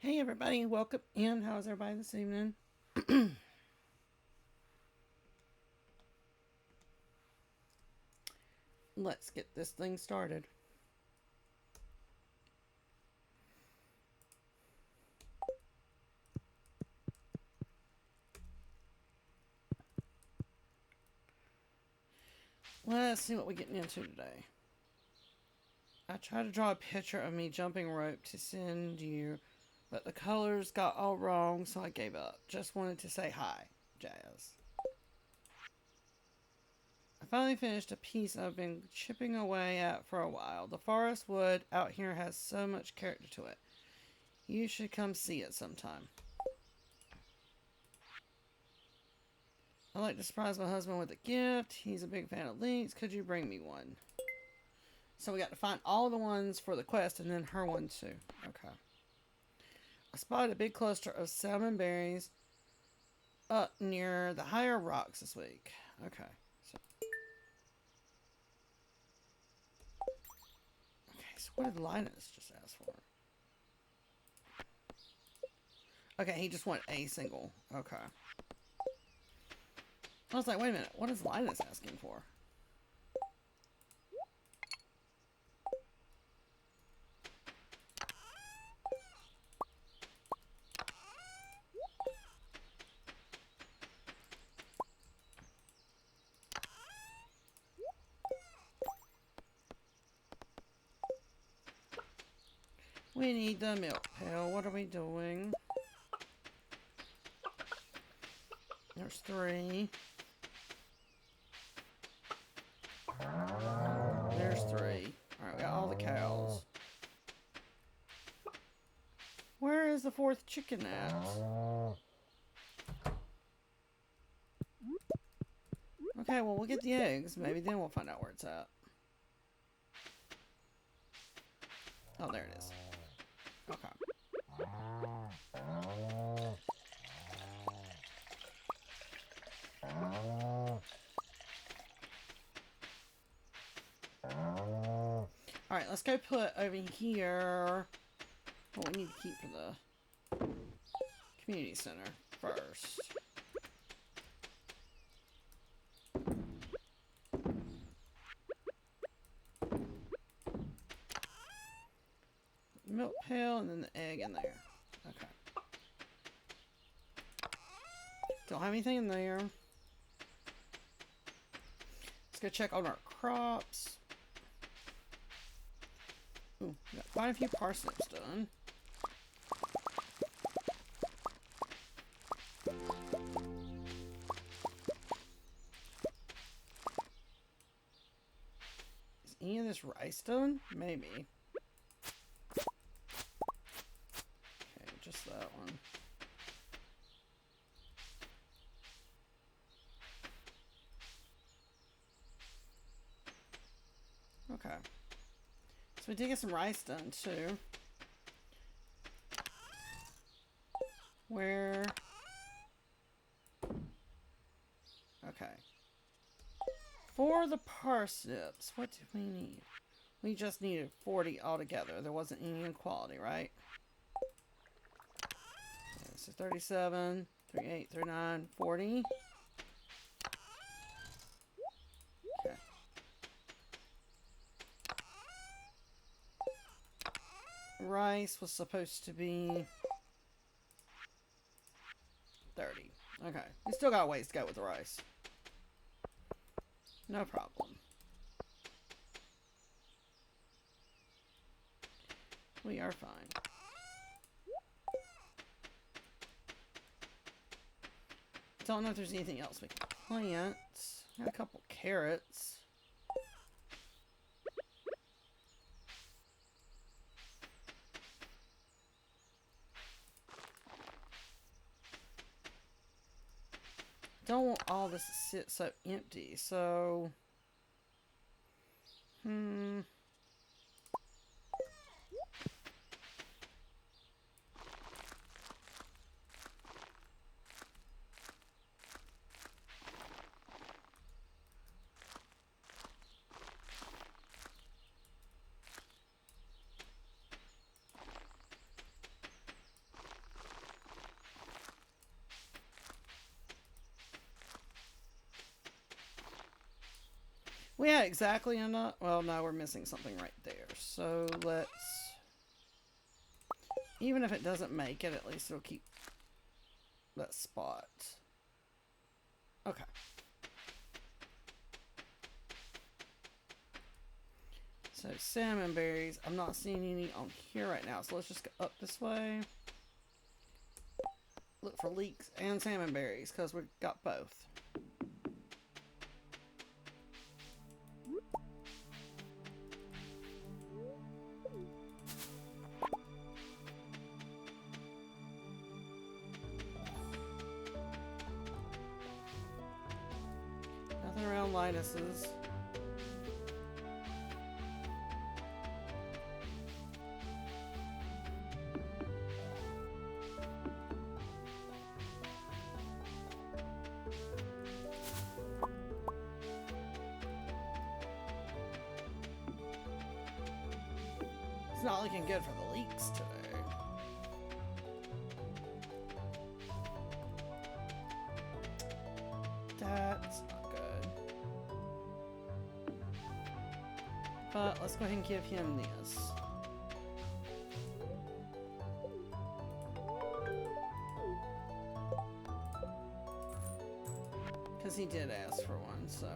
Hey everybody, welcome in. How's everybody this evening? Let's get this thing started. Let's see what we're getting into today. I tried to draw a picture of me jumping rope to send you, but the colors got all wrong, so I gave up. Just wanted to say hi, Jazz. I finally finished a piece I've been chipping away at for a while. The forest wood out here has so much character to it. You should come see it sometime. I like to surprise my husband with a gift. He's a big fan of links. Could you bring me one? So we got to find all the ones for the quest and then her one too. Okay. I spotted a big cluster of salmon berries up near the higher rocks this week. Okay. So what did Linus just ask for? Okay, he just wanted a single. Okay. I was like, wait a minute. What is Linus asking for? We need the milk pail. What are we doing? There's 3. There's 3. Alright, we got all the cows. Where is the 4th chicken at? Okay, well, we'll get the eggs. Maybe then we'll find out where it's at. Oh, there it is. Okay. Alright, let's go put over here what we need to keep for the community center first. Milk pail and then the egg in there. Okay. Don't have anything in there. Let's go check on our crops. Ooh, got quite a few parsnips done. Is any of this rice done? Maybe. Okay, just that one. Okay. So we did get some rice done too. Where? Okay. For the parsnips, what do we need? We just needed 40 altogether. There wasn't any inequality, right? Okay, so 37, 38, 39, 40. Okay. Rice was supposed to be 30. Okay. We still got a ways to go with the rice. No problem. We are fine. Don't know if there's anything else we can plant. Got a couple carrots. Don't want all this to sit so empty, so... We had exactly enough. Well, no, we're missing something right there. So let's... Even if it doesn't make it, at least it'll keep that spot. Okay. So salmon berries. I'm not seeing any on here right now. So let's just go up this way. Look for leeks and salmon berries because we've got both. Nothing around Linuses. It's not looking good for the leeks today. That's not good. But let's go ahead and give him this. Because he did ask for one, so...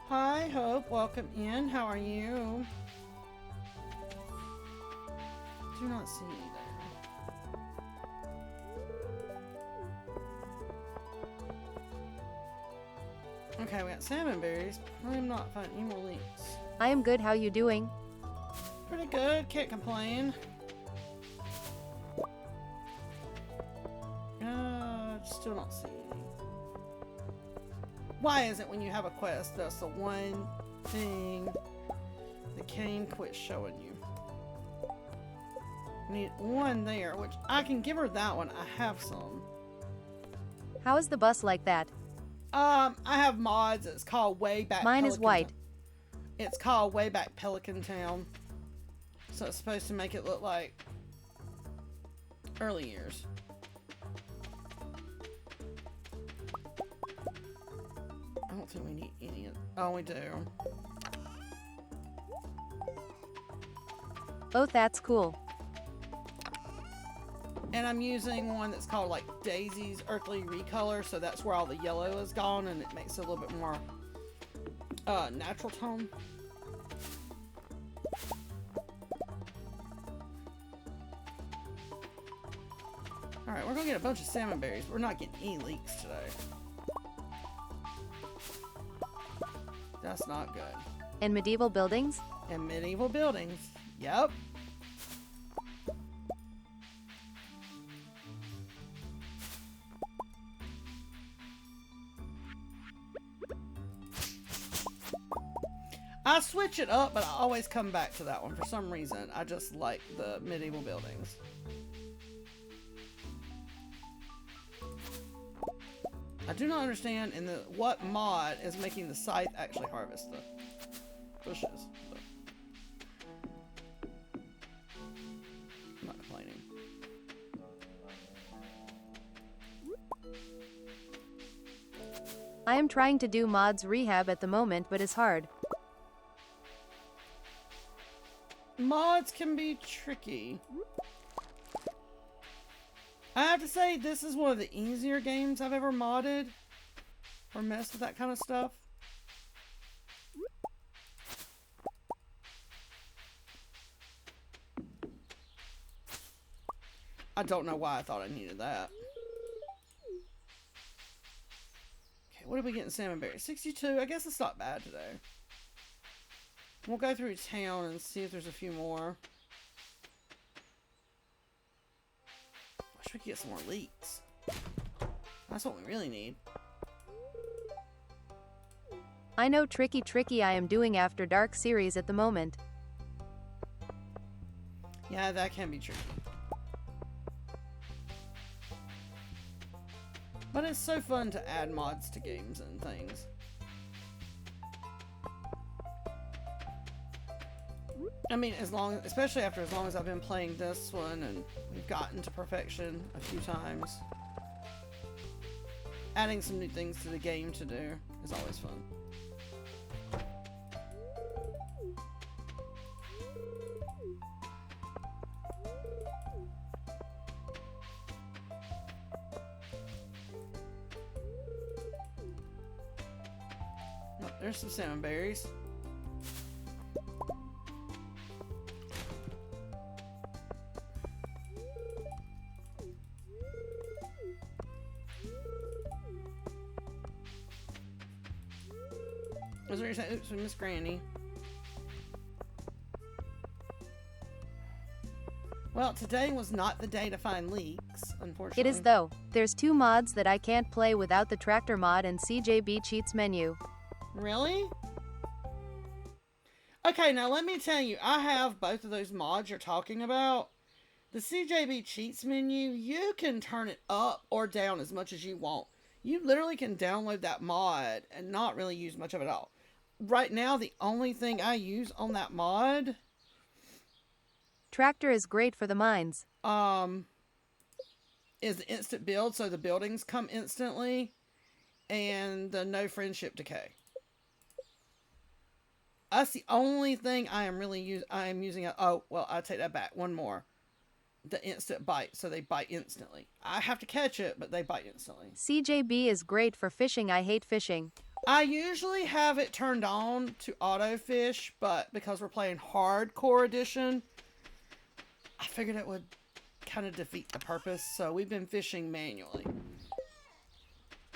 Hi, Hope. Welcome in. How are you? Do not see you there. Okay, we got salmon berries. I'm not finding any more leeks. I am good. How you doing? Pretty good. Can't complain. Still not seeing any. Why is it when you have a quest, that's the one thing the game quits showing you? I need one there, which I can give her that one. I have some. How is the bus like that? I have mods. It's called Way Back. Mine is white. It's called Way Back Pelican Town. So it's supposed to make it look like early years. I don't think we need any of... Oh, we do. Oh, that's cool. And I'm using one that's called like Daisy's Earthly Recolor, so that's where all the yellow is gone and it makes it a little bit more natural tone. Alright, we're gonna get a bunch of salmon berries. We're not getting any leeks today. That's not good. In medieval buildings? In medieval buildings. Yep. I switch it up, but I always come back to that one for some reason. I just like the medieval buildings. I do not understand what mod is making the scythe actually harvest the bushes. So. I'm not complaining. I am trying to do mods rehab at the moment, but it's hard. Mods can be tricky. I have to say, this is one of the easier games I've ever modded or messed with that kind of stuff. I don't know why I thought I needed that. Okay, what did we get in salmon berries? 62. I guess it's not bad today. We'll go through town and see if there's a few more. Wish we could get some more leeks. That's what we really need. I know Tricky I am doing After Dark series at the moment. Yeah, that can be tricky. But it's so fun to add mods to games and things. I mean, especially after as long as I've been playing this one and we've gotten to perfection a few times. Adding some new things to the game to do is always fun. Oh, there's some salmon berries. Was what you're saying? Oops, we missed Granny. Well, today was not the day to find leaks, unfortunately. It is though. There's 2 mods that I can't play without the tractor mod and CJB cheats menu. Really? Okay, now let me tell you, I have both of those mods you're talking about. The CJB cheats menu, you can turn it up or down as much as you want. You literally can download that mod and not really use much of it at all. Right now, the only thing I use on that mod... Tractor is great for the mines. Is the instant build, so the buildings come instantly. And the no friendship decay. That's the only thing I am really using. Oh, well, I take that back. One more. The instant bite, so they bite instantly. I have to catch it, but they bite instantly. CJB is great for fishing. I hate fishing. I usually have it turned on to auto fish, but because we're playing hardcore edition, I figured it would kind of defeat the purpose, so we've been fishing manually.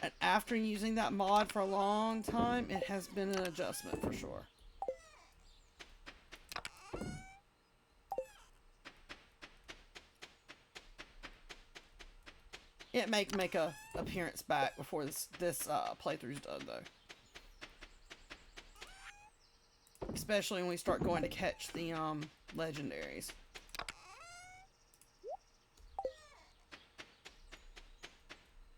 And after using that mod for a long time, it has been an adjustment for sure. It may make a appearance back before this playthrough's done, though. Especially when we start going to catch the legendaries.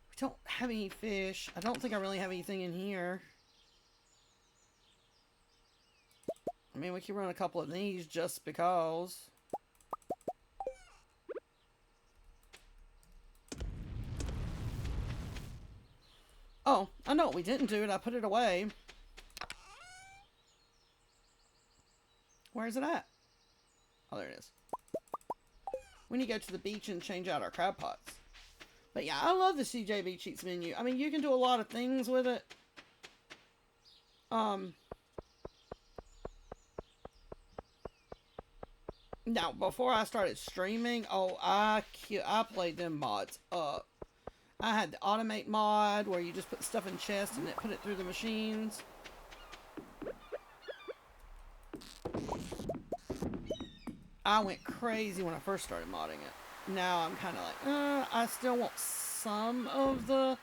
We don't have any fish. I don't think I really have anything in here. I mean, we can run a couple of these just because. Oh, I know what we didn't do, and I put it away. Where's it at? Oh, there it is. We need to go to the beach and change out our crab pots. But yeah, I love the CJB Cheats menu. I mean, you can do a lot of things with it. Now, before I started streaming, oh, I played them mods up. I had the automate mod where you just put stuff in chests and it put it through the machines. I went crazy when I first started modding it. Now I'm kind of like, I still want some of the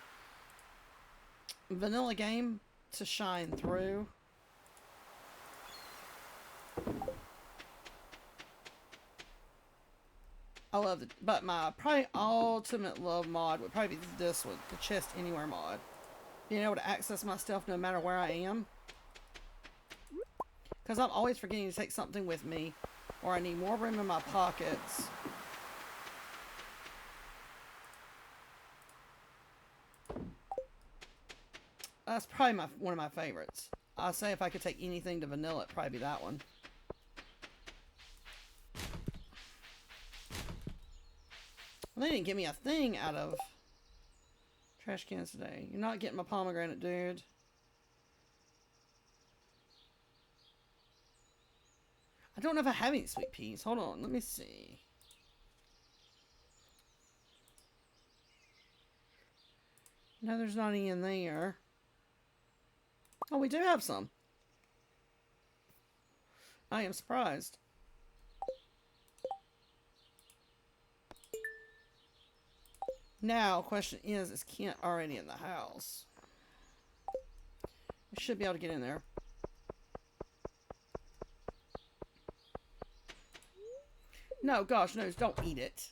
vanilla game to shine through. I love it, but my probably ultimate love mod would probably be this one, the Chest Anywhere mod. Being able to access my stuff no matter where I am. Because I'm always forgetting to take something with me, or I need more room in my pockets. That's probably one of my favorites. I'll say if I could take anything to vanilla, it'd probably be that one. Well, they didn't give me a thing out of trash cans today. You're not getting my pomegranate, dude. I don't know if I have any sweet peas. Hold on, let me see. No, there's not any in there. Oh, we do have some. I am surprised. Now, question is Kent already in the house? We should be able to get in there. No, gosh, no, don't eat it.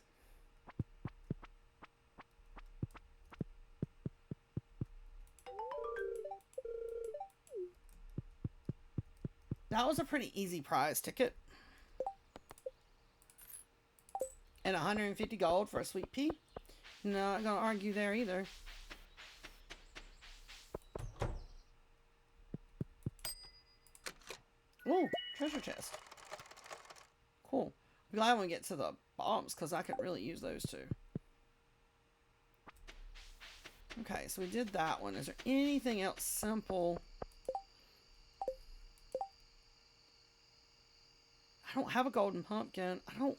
That was a pretty easy prize ticket. And 150 gold for a sweet pea. Not gonna argue there either. Ooh, treasure chest. Cool. I'm glad when we get to the bombs because I could really use those too. Okay, so we did that one. Is there anything else simple? I don't have a golden pumpkin. I don't.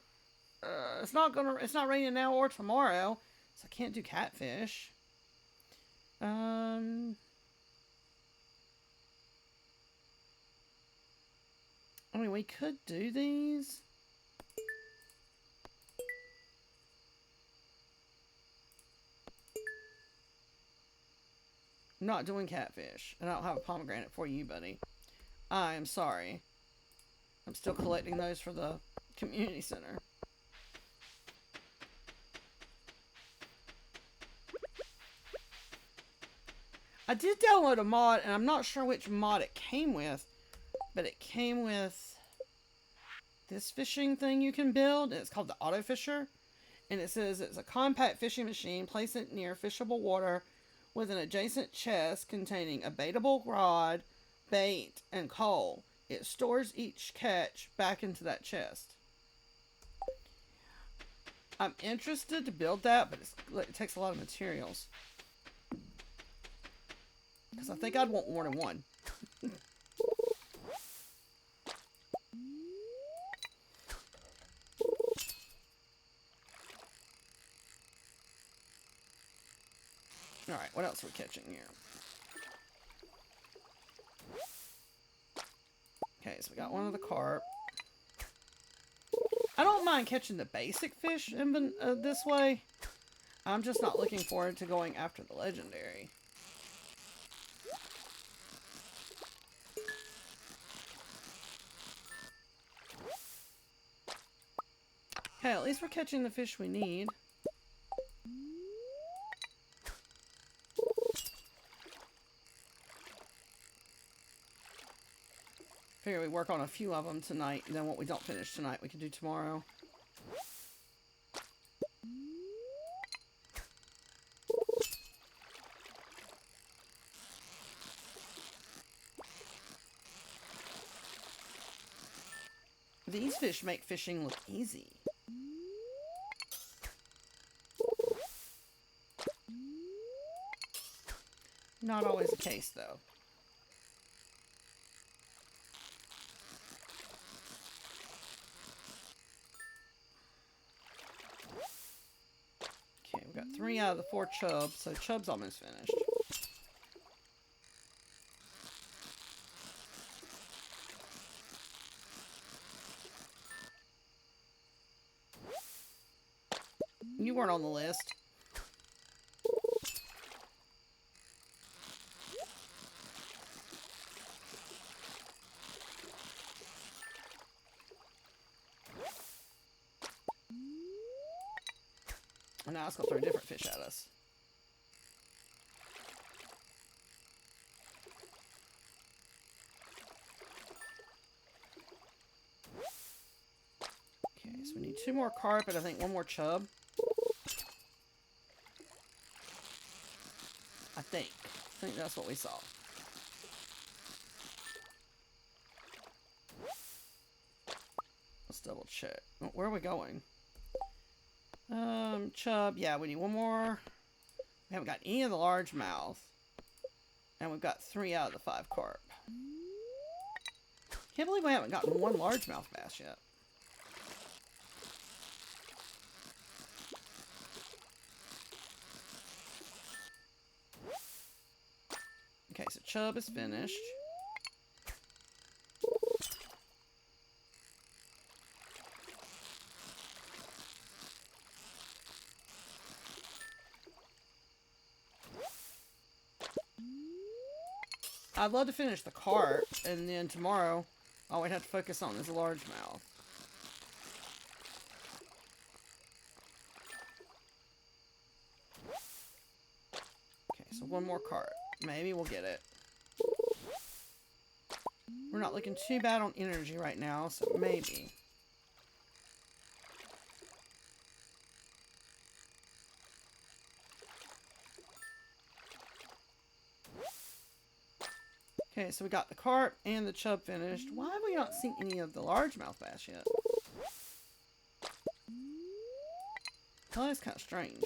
It's not raining now or tomorrow, so I can't do catfish. I mean, we could do these. I'm not doing catfish, and I don't have a pomegranate for you, buddy. I am sorry. I'm still collecting those for the community center. I did download a mod, and I'm not sure which mod it came with, but it came with this fishing thing you can build, and it's called the Auto Fisher. And it says it's a compact fishing machine. Place it near fishable water with an adjacent chest containing a baitable rod, bait, and coal. It stores each catch back into that chest. I'm interested to build that, but it takes a lot of materials. Because I think I'd want more than one. Alright, what else are we catching here? Okay, so we got one of the carp. I don't mind catching the basic fish in this way. I'm just not looking forward to going after the legendary. Okay, at least we're catching the fish we need. Figure we work on a few of them tonight, and then what we don't finish tonight we can do tomorrow. These fish make fishing look easy. Not always the case, though. Okay, we've got 3 out of the 4 chubs, so chub's almost finished. You weren't on the list. And now it's going to throw a different fish at us. Okay, so we need 2 more carp and I think 1 more chub. I think that's what we saw. Let's double check. Where are we going? Chub. Yeah, we need 1 more. We haven't got any of the largemouth. And we've got 3 out of the 5 carp. Can't believe we haven't gotten 1 largemouth bass yet. Okay, so chub is finished. I'd love to finish the carp, and then tomorrow all we'd have to focus on is a largemouth. Okay, so 1 more carp. Maybe we'll get it. We're not looking too bad on energy right now, so maybe. Okay, so we got the carp and the chub finished. Why have we not seen any of the largemouth bass yet? Oh, that's kind of strange.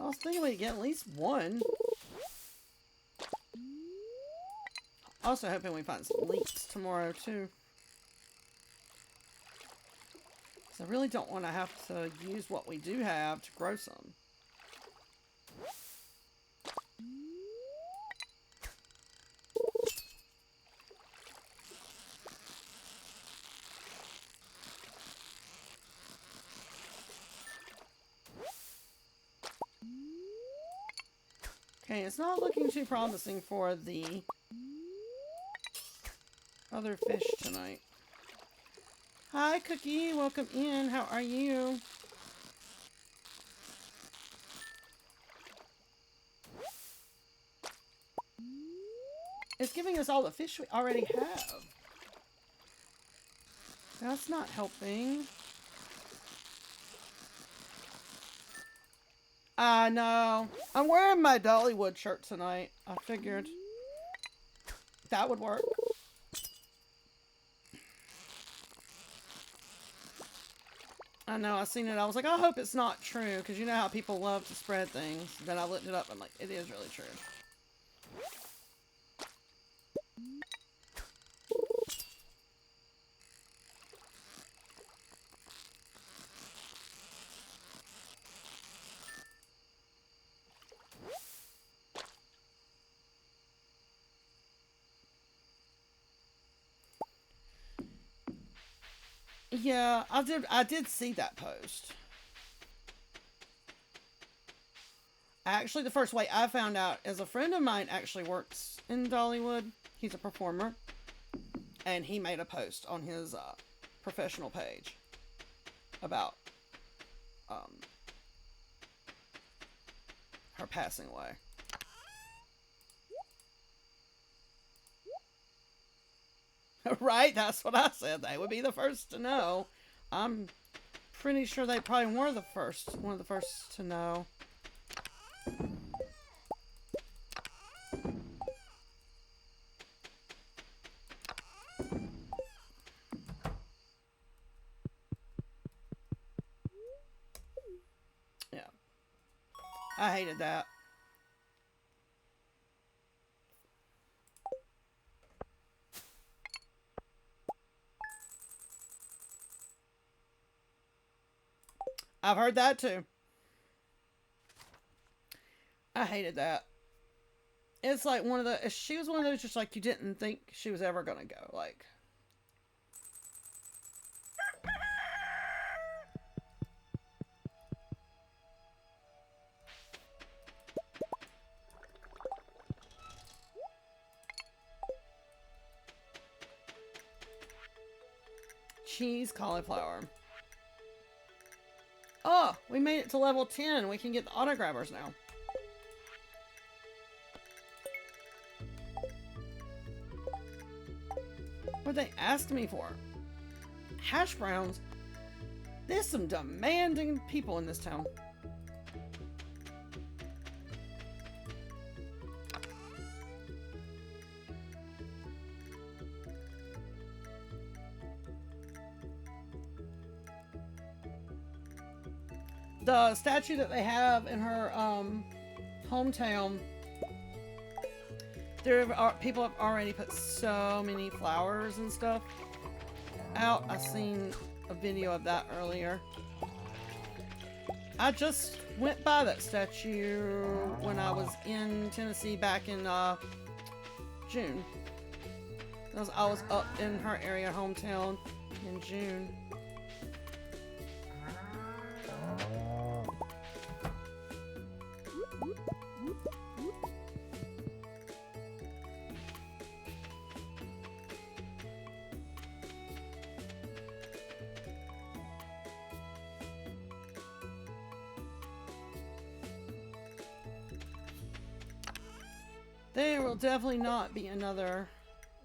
I was thinking we'd get at least one. Also hoping we find some leeks tomorrow too. So I really don't want to have to use what we do have to grow some. Okay, it's not looking too promising for the other fish tonight. Hi, Cookie. Welcome in. How are you? It's giving us all the fish we already have. That's not helping. I know. I'm wearing my Dollywood shirt tonight. I figured that would work. I know, I seen it. I was like, I hope it's not true, because you know how people love to spread things. Then I looked it up, and I'm like, it is really true. Yeah, I did see that post. Actually, the first way I found out is a friend of mine actually works in Dollywood. He's a performer. And he made a post on his professional page about her passing away. Right? That's what I said. They would be the first to know. I'm pretty sure they probably were the first, one of the first to know. Yeah. I hated that. I've heard that too. I hated that. It's like one of the, she was one of those just like you didn't think she was ever gonna go. Like, cheese cauliflower. Oh, we made it to level 10. We can get the auto grabbers now. What they asked me for? Hash browns? There's some demanding people in this town. The statue that they have in her hometown, people have already put so many flowers and stuff out. I seen a video of that earlier. I just went by that statue when I was in Tennessee back in June. I was up in her area hometown in June. There will definitely not be another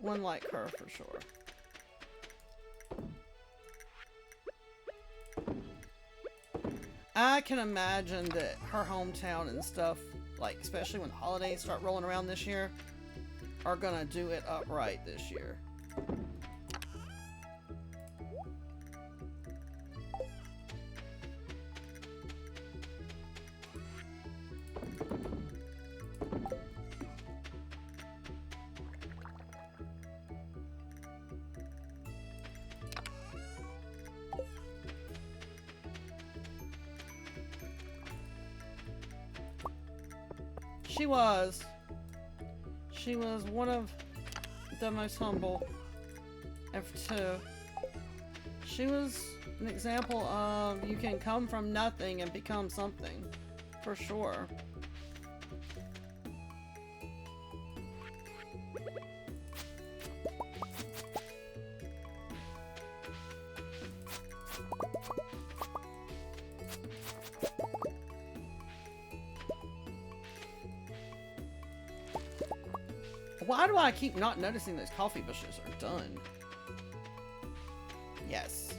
one like her for sure. I can imagine that her hometown and stuff, like especially when the holidays start rolling around this year, are gonna do it upright this year. She was one of the most humble. And for two, she was an example of you can come from nothing and become something, for sure. Why do I keep not noticing those coffee bushes are done? Yes.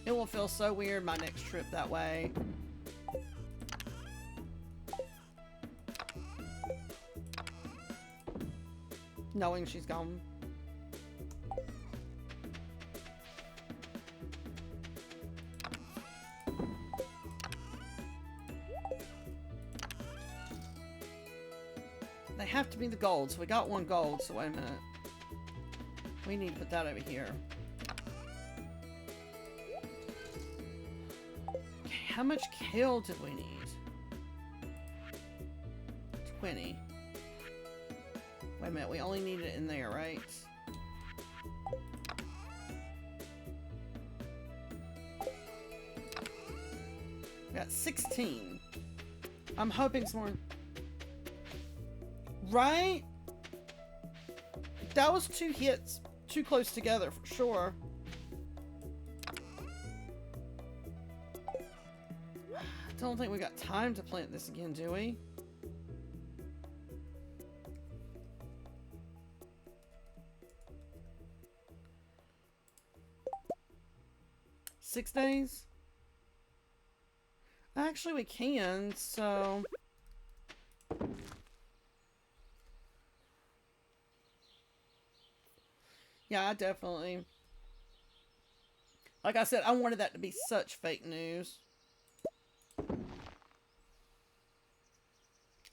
It will feel so weird my next trip that way. Knowing she's gone. They have to be the gold, so we got one gold, so wait a minute. We need to put that over here. Okay, how much kale did we need? 20. Wait a minute, we only need it in there, right? We got 16. I'm hoping some more. Right? That was 2 hits too close together for sure. I don't think we got time to plant this again, do we? Six days? Actually, we can, so... Yeah, I definitely... Like I said, I wanted that to be such fake news.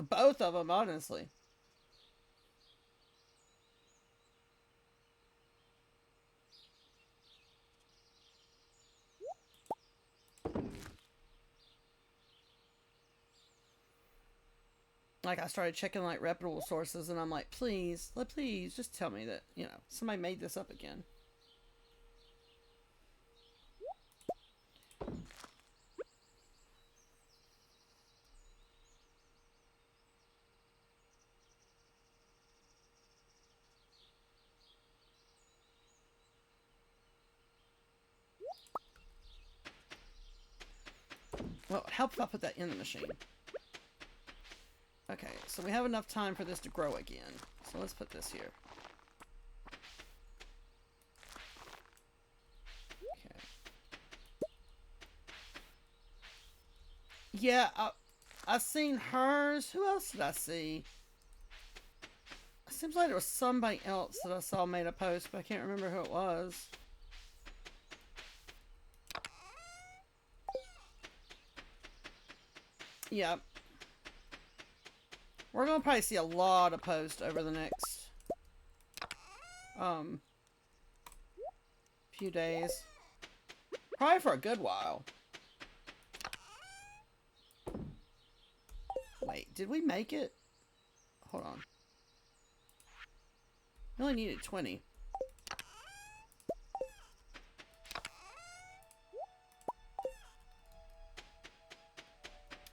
Both of them, honestly. Like, I started checking, like, reputable sources, and I'm like, please, please, just tell me that, you know, somebody made this up again. Well, help if I put that in the machine. Okay, so we have enough time for this to grow again. So let's put this here. Okay. Yeah, I've seen hers. Who else did I see? It seems like there was somebody else that I saw made a post, but I can't remember who it was. Yeah. We're gonna probably see a lot of posts over the next few days. Probably for a good while. Wait, did we make it? Hold on. We only needed 20.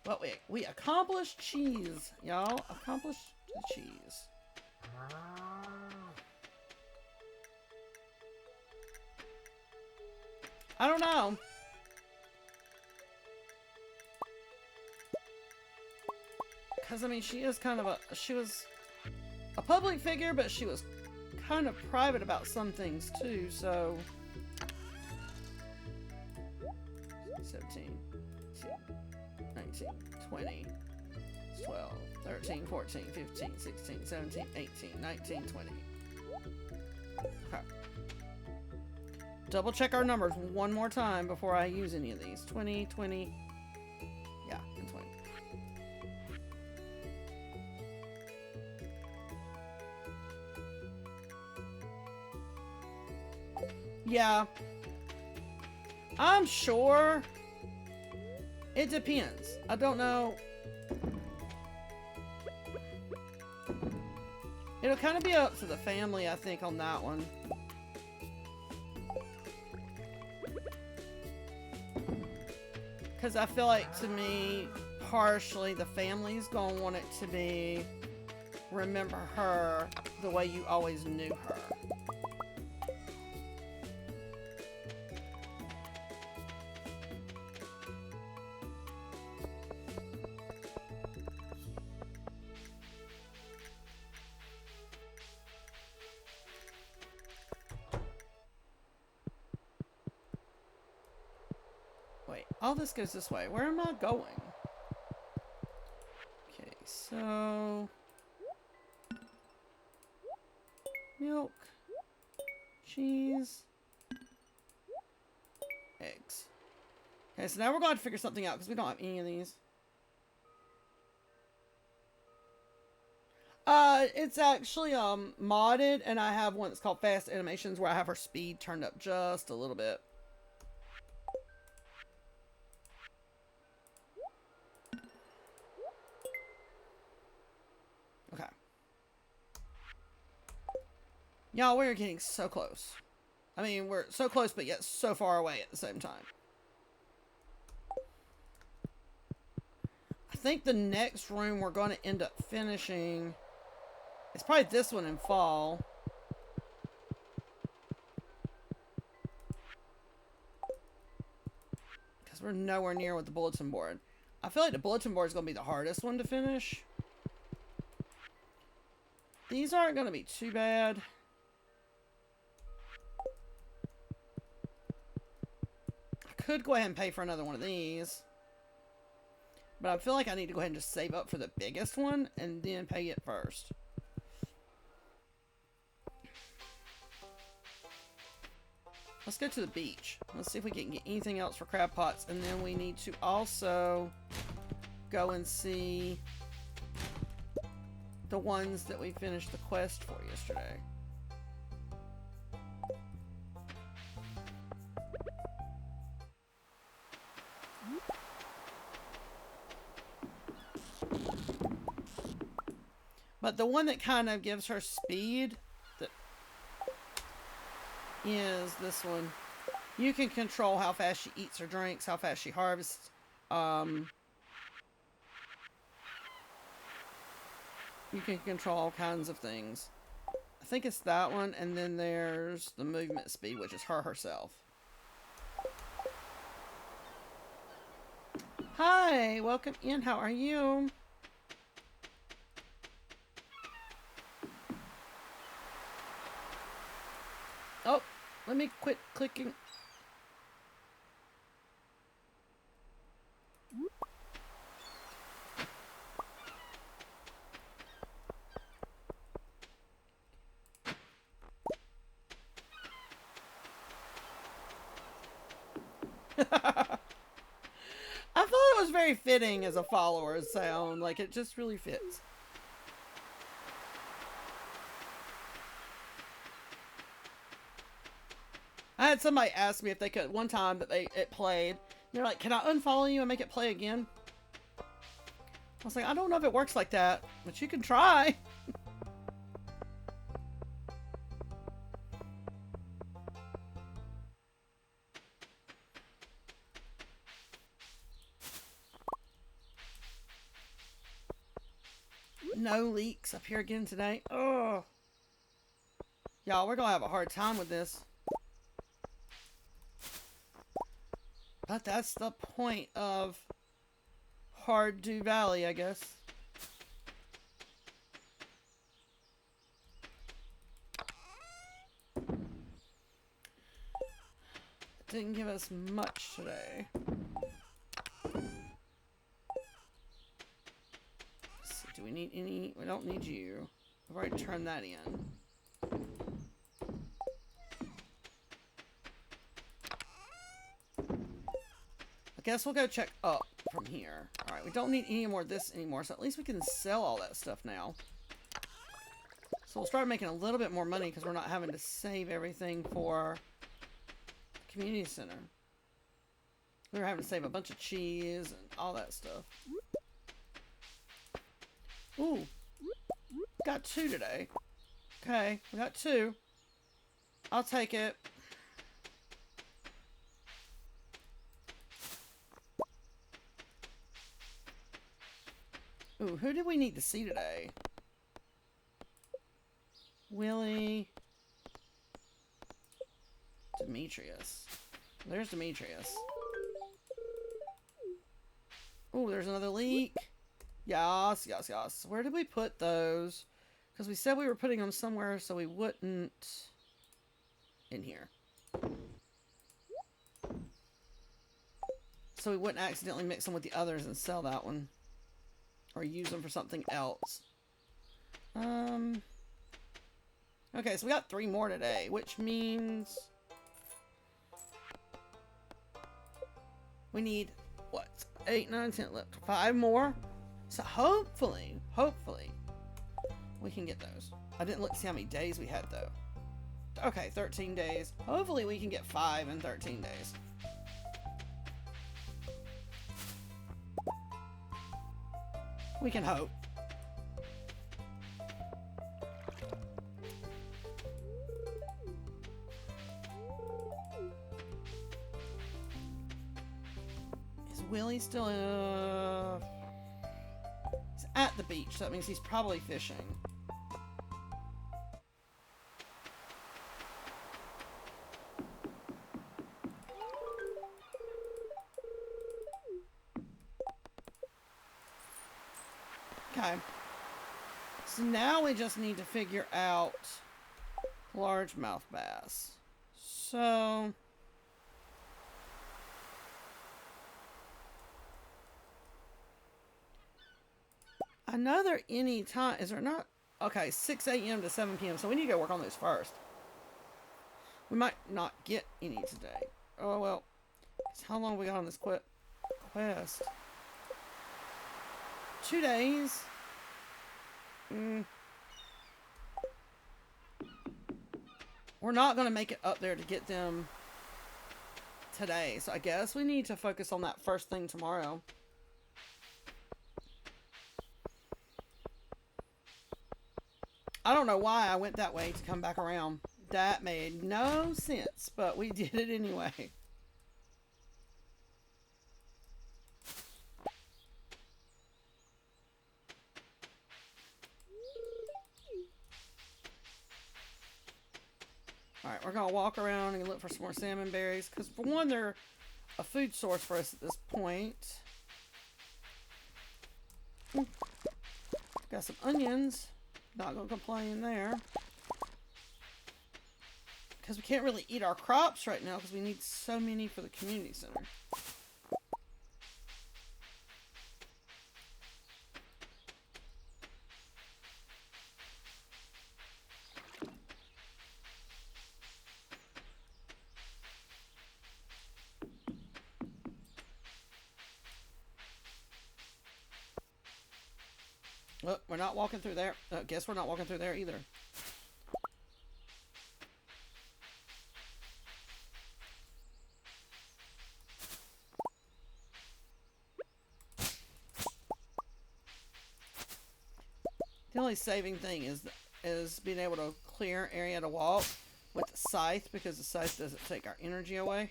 Well, we accomplished cheese, y'all. Accomplished the cheese. I don't know. Because, I mean, she is kind of she was a public figure, but she was kind of private about some things, too, so... 17, 18, 19, 20, 12, 13, 14, 15, 16, 17, 18, 19, 20. Okay. Double check our numbers one more time before I use any of these. 20, 20, yeah, and 20. Yeah. I'm sure. It depends. I don't know. It'll kind of be up to the family, I think, on that one. Because I feel like, to me, partially, the family's gonna want it to be remember her the way you always knew her. Wait, all this goes this way. Where am I going? Okay, so... milk. Cheese. Eggs. Okay, so now we're going to figure something out because we don't have any of these. It's actually, modded, and I have one that's called Fast Animations where I have her speed turned up just a little bit. Okay. Y'all, we're getting so close. I mean, we're so close, but yet so far away at the same time. I think the next room we're going to end up finishing is probably this one in fall. Because we're nowhere near with the bulletin board. I feel like the bulletin board is going to be the hardest one to finish. These aren't going to be too bad. I could go ahead and pay for another one of these. But I feel like I need to go ahead and just save up for the biggest one and then pay it first. Let's go to the beach. Let's see if we can get anything else for crab pots. And then we need to also go and see the ones that we finished the quest for yesterday. But the one that kind of gives her speed that is this one. You can control how fast she eats or drinks, how fast she harvests. You can control all kinds of things. I think it's that one, and then there's the movement speed, which is her herself. Hi, welcome in. How are you? Oh, let me quit clicking. I thought it was very fitting as a follower sound. Like, it just really fits. I had somebody ask me if they could, one time that it played. They're like, can I unfollow you and make it play again? I was like, I don't know if it works like that, but you can try. No leaks up here again today. Oh, y'all, we're gonna have a hard time with this. But that's the point of Stardew Valley, I guess. didn't give us much today. So do we need any? We don't need you. I've already turned that in. I guess we'll go check up from here. Alright, we don't need any more of this anymore, so at least we can sell all that stuff now. So we'll start making a little bit more money because we're not having to save everything for the community center. We were having to save a bunch of cheese and all that stuff. Ooh. Got 2 today. Okay, we got 2. I'll take it. Ooh, who did we need to see today? Willie. Demetrius. There's Demetrius. Ooh, there's another leak. Yes, yes, yes. Where did we put those? Because we said we were putting them somewhere so we wouldn't... in here. So we wouldn't accidentally mix them with the others and sell that one. Or use them for something else. Okay, so we got 3 more today, which means... we need, what? 8, 9, 10, 11, 5 more? So hopefully, we can get those. I didn't look to see how many days we had, though. Okay, 13 days. Hopefully we can get 5 in 13 days. We can hope. Is Willie still he's at the beach, so that means he's probably fishing. Okay. So now we just need to figure out largemouth bass. So... another any time. Is there not? Okay, 6 a.m. to 7 p.m. So we need to go work on those first. We might not get any today. Oh, well. How long we got on this quest? 2 days. We're not going to make it up there to get them today. So I guess we need to focus on that first thing tomorrow. I don't know why I went that way to come back around. That made no sense, but we did it anyway. Alright, we're going to walk around and look for some more salmon berries. Because for one, they're a food source for us at this point. Got some onions. Not going to complain there. Because we can't really eat our crops right now because we need so many for the community center. Look, we're not walking through there. Guess we're not walking through there either. The only saving thing is being able to clear area to walk with the scythe, because the scythe doesn't take our energy away.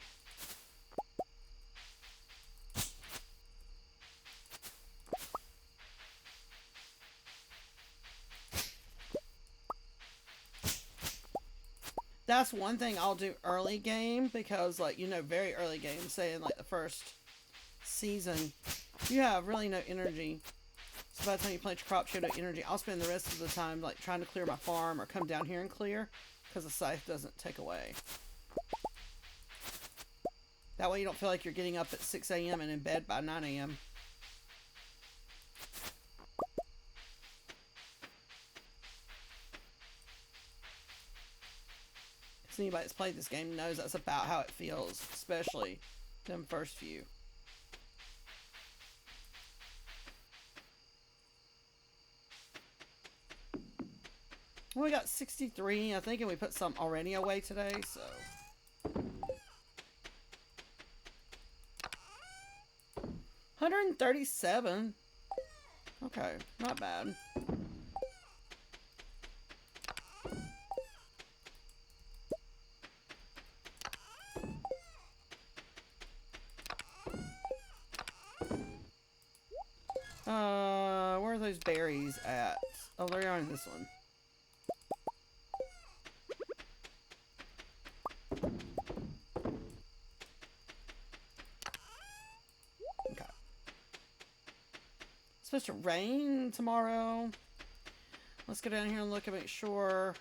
That's one thing I'll do early game, because, like, you know, very early game, say in, like, the first season, you have really no energy. So by the time you plant your crops, you have no energy. I'll spend the rest of the time, like, trying to clear my farm or come down here and clear, because the scythe doesn't take away. That way you don't feel like you're getting up at 6 a.m. and in bed by 9 a.m. Because anybody that's played this game knows that's about how it feels, especially them first few. Well, we got 63, I think, and we put some already away today, so. 137. Okay, not bad. Where are those berries at? Oh, they're on this one. Okay. It's supposed to rain tomorrow. Let's go down here and look and make sure.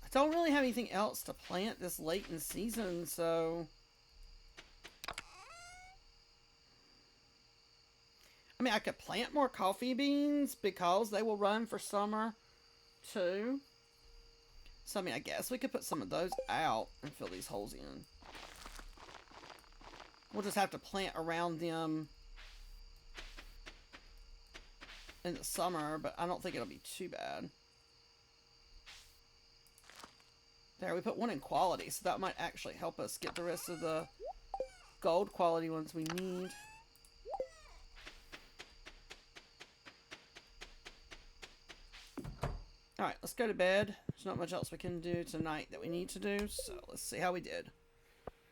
I don't really have anything else to plant this late in season, so. I mean, I could plant more coffee beans because they will run for summer too. So, I mean, I guess we could put some of those out and fill these holes in. We'll just have to plant around them in the summer, but I don't think it'll be too bad. There, we put one in quality, so that might actually help us get the rest of the gold quality ones we need. Alright, let's go to bed. There's not much else we can do tonight that we need to do, so let's see how we did.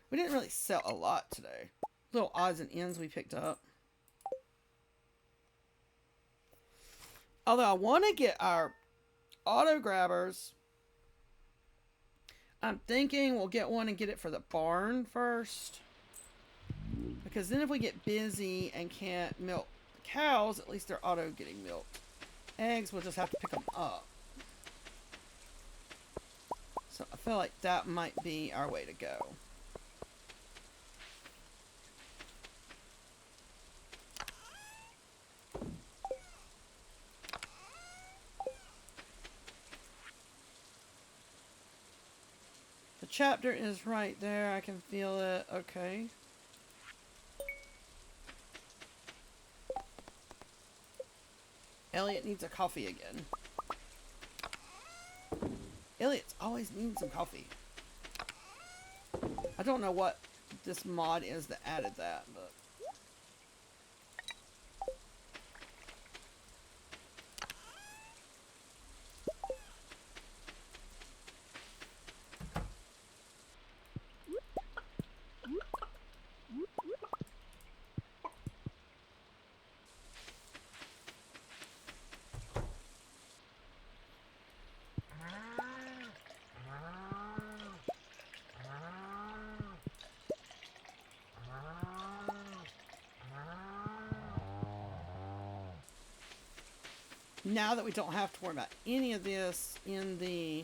We didn't really sell a lot today. Little odds and ends we picked up. Although I want to get our auto grabbers. I'm thinking we'll get one and get it for the barn first. Because then if we get busy and can't milk the cows, at least they're auto getting milked. Eggs, we'll just have to pick them up. So I feel like that might be our way to go. The chapter is right there. I can feel it. Okay. Elliot needs a coffee again. Elliot's always needing some coffee. I don't know what this mod is that added that, but. Now that we don't have to worry about any of this in the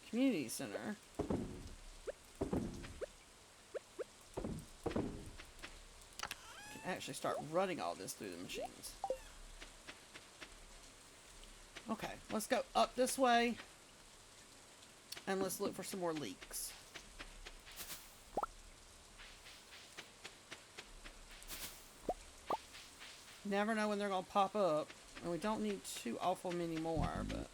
community center, we can actually start running all this through the machines. Okay, let's go up this way and let's look for some more leaks. Never know when they're going to pop up. And we don't need too awful many more, but.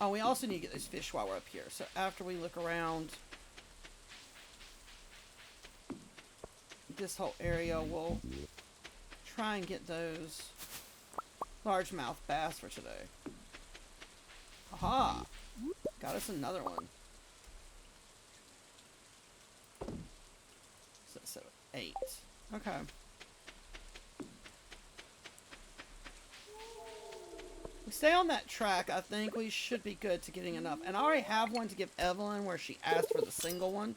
Oh, we also need to get those fish while we're up here. So after we look around this whole area, we'll try and get those largemouth bass for today. Aha! Got us another one. So 8. Okay. We stay on that track, I think we should be good to getting enough. And I already have one to give Evelyn where she asked for the single one.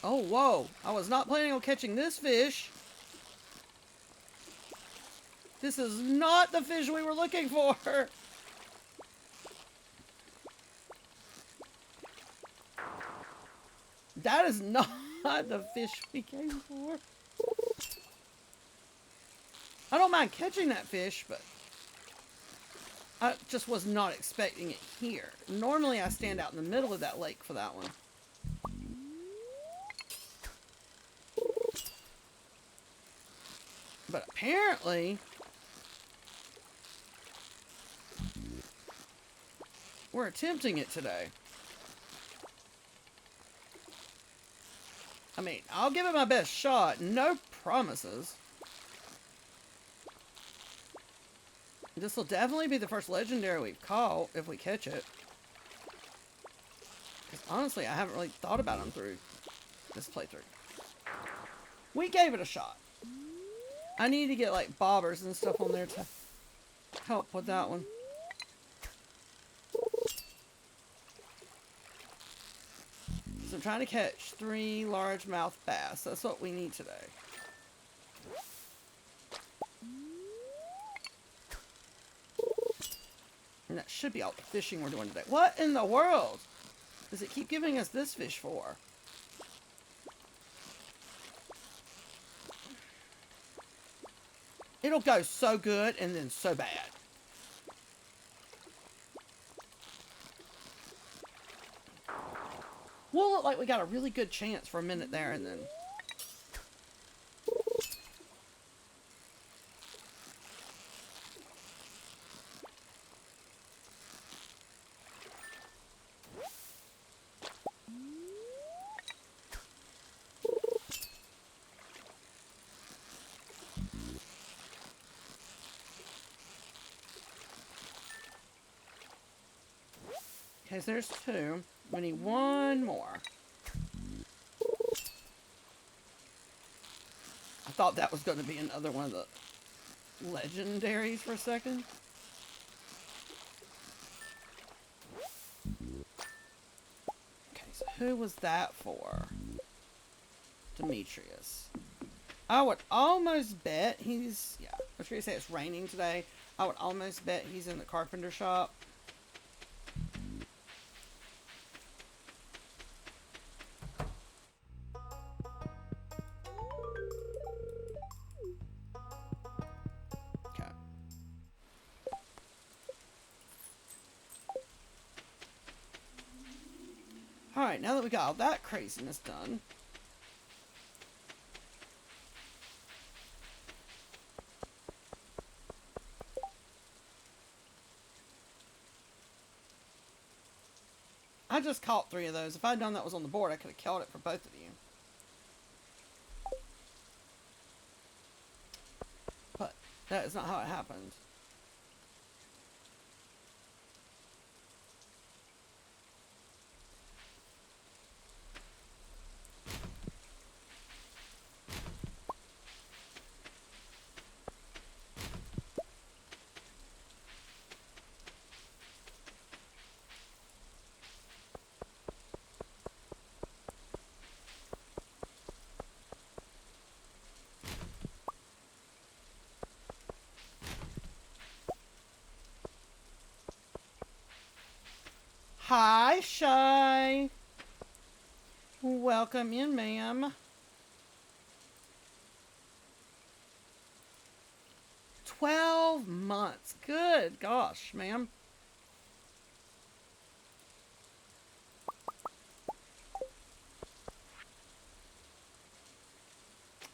Oh, whoa. I was not planning on catching this fish. This is not the fish we were looking for. That is not the fish we came for. I don't mind catching that fish, but I just was not expecting it here. Normally I stand out in the middle of that lake for that one. But apparently we're attempting it today. I mean, I'll give it my best shot. No promises. This will definitely be the first legendary we've caught if we catch it. Because honestly, I haven't really thought about them through this playthrough. We gave it a shot. I need to get like bobbers and stuff on there to help with that one. So I'm trying to catch 3 largemouth bass. That's what we need today. And that should be all the fishing we're doing today. What in the world does it keep giving us this fish for? It'll go so good and then so bad. We'll look like we got a really good chance for a minute there and then... Okay, so there's 2. We need 1 more. I thought that was going to be another one of the legendaries for a second. Okay, so who was that for? Demetrius. I would almost bet he's... Yeah, I was going to say it's raining today. I would almost bet he's in the carpenter shop. Alright, now that we got all that craziness done. I just caught 3 of those. If I'd known that was on the board, I could have killed it for both of you. But that is not how it happened. Hi, Shy. Welcome in, ma'am. 12 months. Good gosh, ma'am.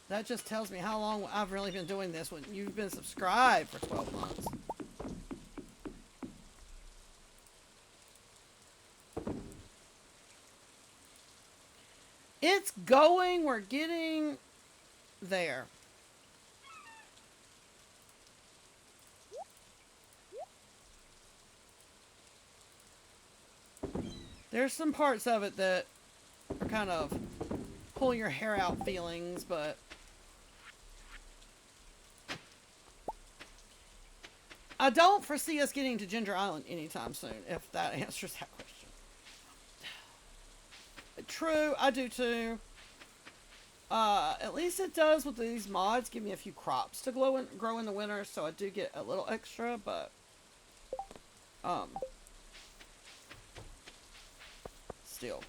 That just tells me how long I've really been doing this when you've been subscribed for 12 months. It's going. We're getting there. There's some parts of it that are kind of pull your hair out feelings, but I don't foresee us getting to Ginger Island anytime soon, if that answers that question. True, I do too. At least it does with these mods. Give me a few crops to grow in the winter, so I do get a little extra, but um, still,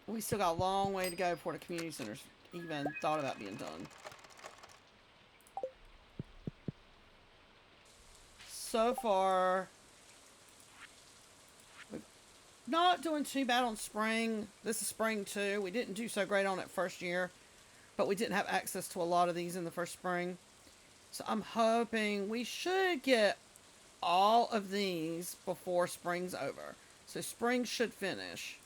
we still got a long way to go before the community centers even thought about being done. So far, we're not doing too bad on spring. This is spring too. We didn't do so great on it first year, but we didn't have access to a lot of these in the first spring. So I'm hoping we should get all of these before spring's over. So spring should finish.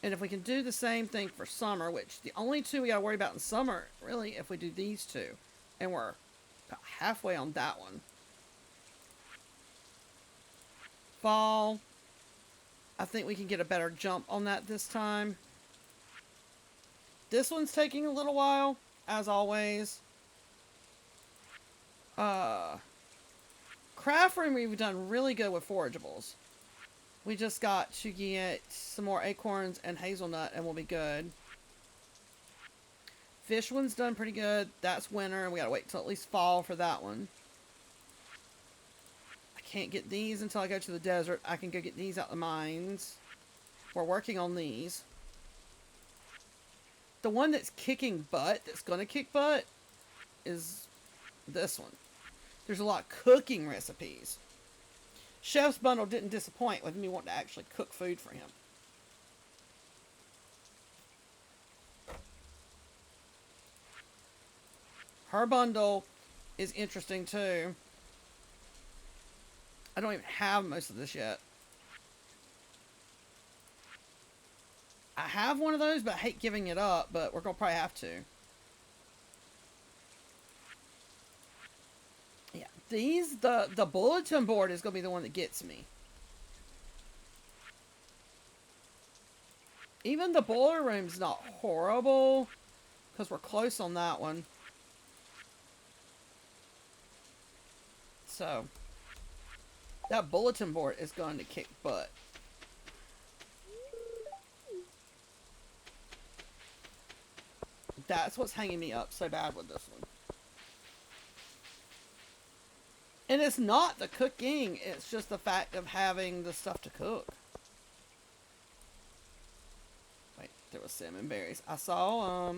And if we can do the same thing for summer, which the only two we gotta worry about in summer, really, if we do these two. And we're about halfway on that one. Fall, I think we can get a better jump on that this time. This one's taking a little while, as always. Craft room, we've done really good with forageables. We just got to get some more acorns and hazelnut and we'll be good. Fish one's done pretty good. That's winter and we gotta wait till at least fall for that one. I can't get these until I go to the desert. I can go get these out the mines. We're working on these. The one that's kicking butt, that's gonna kick butt, is this one. There's a lot of cooking recipes. Chef's Bundle didn't disappoint with me wanting to actually cook food for him. Her bundle is interesting too. I don't even have most of this yet. I have one of those, but I hate giving it up, but we're going to probably have to. Yeah, the bulletin board is going to be the one that gets me. Even the boiler room's not horrible, because we're close on that one. So, that bulletin board is going to kick butt. That's what's hanging me up so bad with this one. And it's not the cooking, it's just the fact of having the stuff to cook. Wait, there was salmon berries. I saw,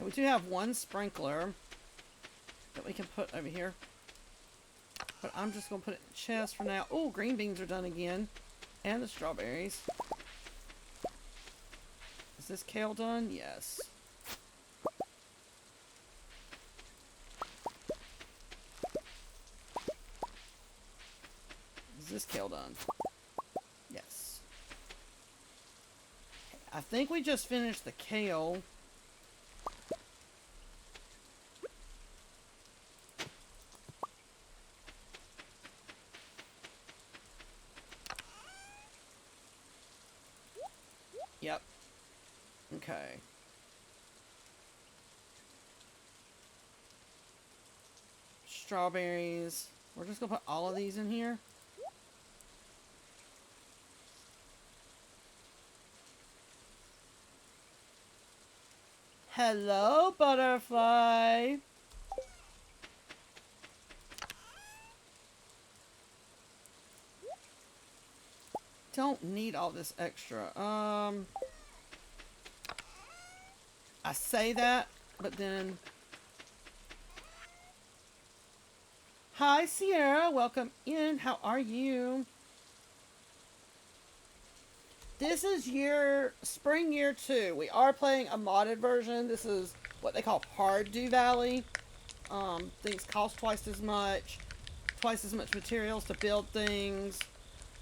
we do have one sprinkler that we can put over here. But I'm just going to put it in the chest for now. Oh, green beans are done again. And the strawberries. Is this kale done? Yes. Is this kale done? Yes. I think we just finished the kale. Yep. Okay. Strawberries. We're just gonna put all of these in here. Hello, butterfly. Don't need all this extra. I say that, but then... Hi, Sierra. Welcome in. How are you? This is spring year 2. We are playing a modded version. This is what they call Stardew Valley. Things cost twice as much materials to build things.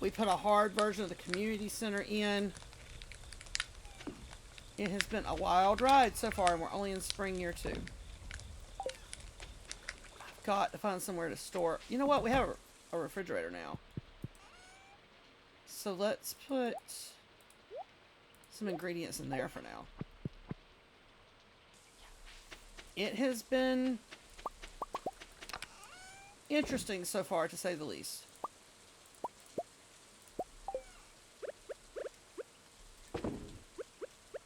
We put a hard version of the community center in. It has been a wild ride so far, and we're only in spring year 2. I've got to find somewhere to store. You know what? We have a refrigerator now. So let's put some ingredients in there for now. It has been interesting so far, to say the least.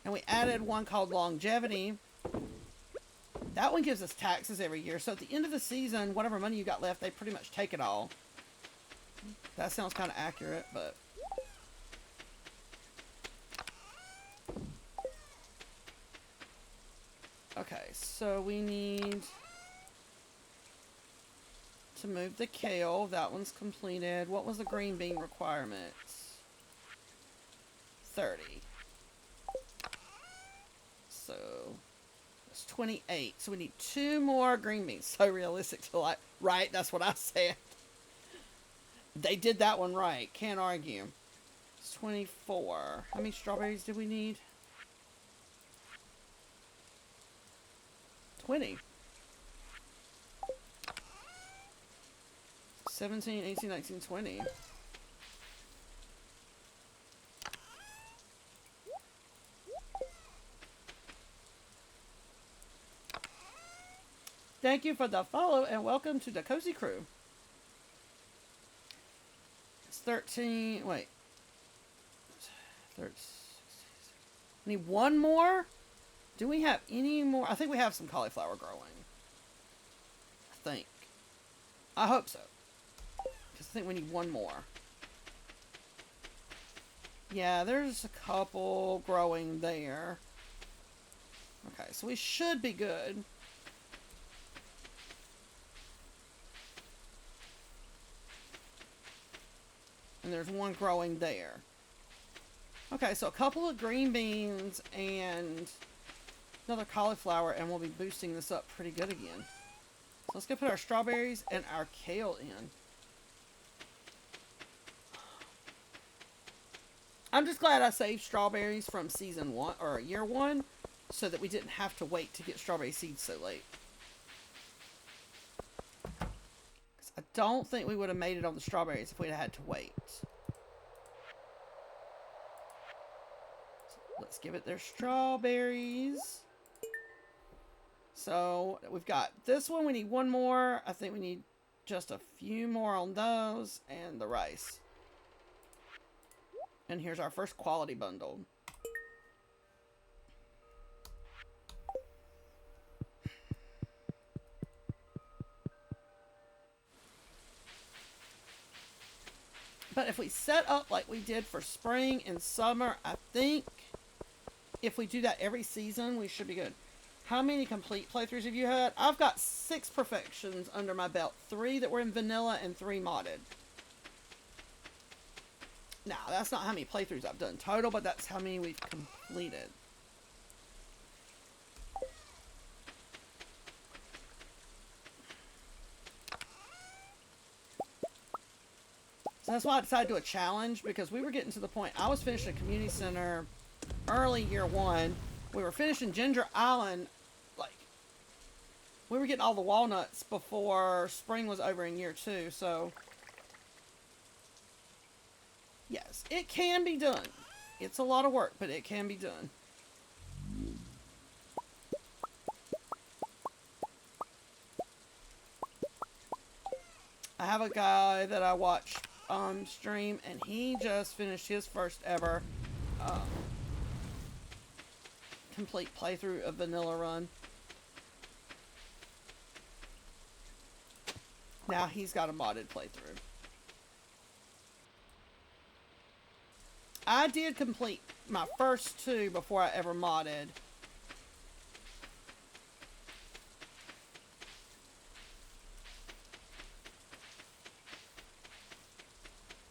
And we added one called longevity. That one gives us taxes every year. So at the end of the season, whatever money you got left, they pretty much take it all. That sounds kind of accurate, but... Okay, so we need to move the kale. That one's completed. What was the green bean requirements? 30. So it's 28. So we need 2 more green beans. So realistic to like, right? That's what I said. They did that one right. Can't argue. It's 24. How many strawberries did we need? 20. 17, 18, 19, 20. Thank you for the follow and welcome to the Cozy Crew. It's 13. Wait. 13. Need one more? Do we have any more? I think we have some cauliflower growing. I think. I hope so. Because I think we need one more. Yeah, there's a couple growing there. Okay, so we should be good. And there's one growing there. Okay, so a couple of green beans and another cauliflower, and we'll be boosting this up pretty good again. So let's go put our strawberries and our kale in. I'm just glad I saved strawberries from season 1 or year 1 so that we didn't have to wait to get strawberry seeds so late. I don't think we would have made it on the strawberries if we'd had to wait. So let's give it their strawberries. So we've got this one. We need one more. I think we need just a few more on those and the rice. And here's our first quality bundle. But if we set up like we did for spring and summer, I think if we do that every season, we should be good. How many complete playthroughs have you had? I've got 6 perfections under my belt. 3 that were in vanilla and 3 modded. Now, that's not how many playthroughs I've done total, but that's how many we've completed. So that's why I decided to do a challenge, because we were getting to the point. I was finishing a community center early year 1. We were finishing Ginger Island, like, we were getting all the walnuts before spring was over in year 2, so yes, it can be done. It's a lot of work, but it can be done. I have a guy that I watch stream, and he just finished his first ever complete playthrough of Vanilla Run. Now he's got a modded playthrough. I did complete my first 2 before I ever modded.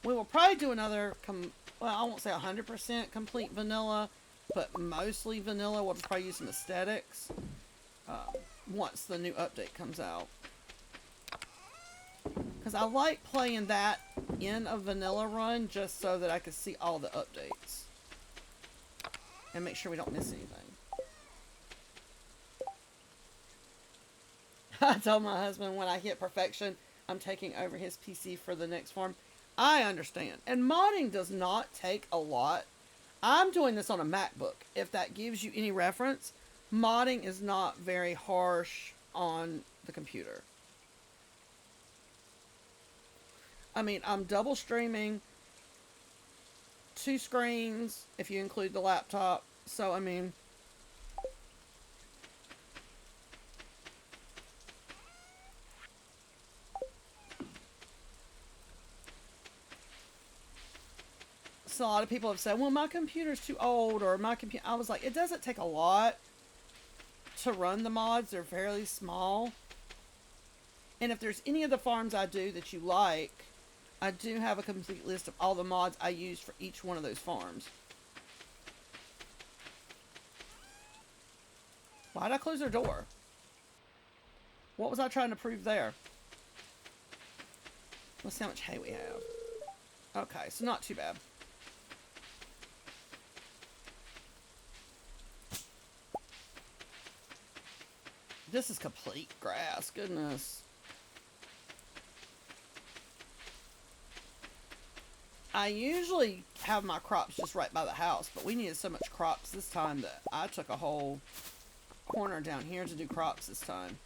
We will probably do another, well, I won't say 100% complete vanilla, but mostly vanilla. We'll just probably use some aesthetics once the new update comes out. Because I like playing that in a vanilla run just so that I can see all the updates. And make sure we don't miss anything. I told my husband when I hit perfection, I'm taking over his PC for the next farm. I understand. And modding does not take a lot. I'm doing this on a MacBook. If that gives you any reference, modding is not very harsh on the computer. I mean, I'm double streaming 2 screens if you include the laptop. So, I mean, so a lot of people have said, well, my computer's too old, or my computer. I was like, it doesn't take a lot to run the mods. They're fairly small. And if there's any of the farms I do that you like, I do have a complete list of all the mods I use for each one of those farms. Why did I close their door? What was I trying to prove there? Let's see how much hay we have. Okay, so not too bad. This is complete grass, goodness. I usually have my crops just right by the house, but we needed so much crops this time that I took a whole corner down here to do crops this time.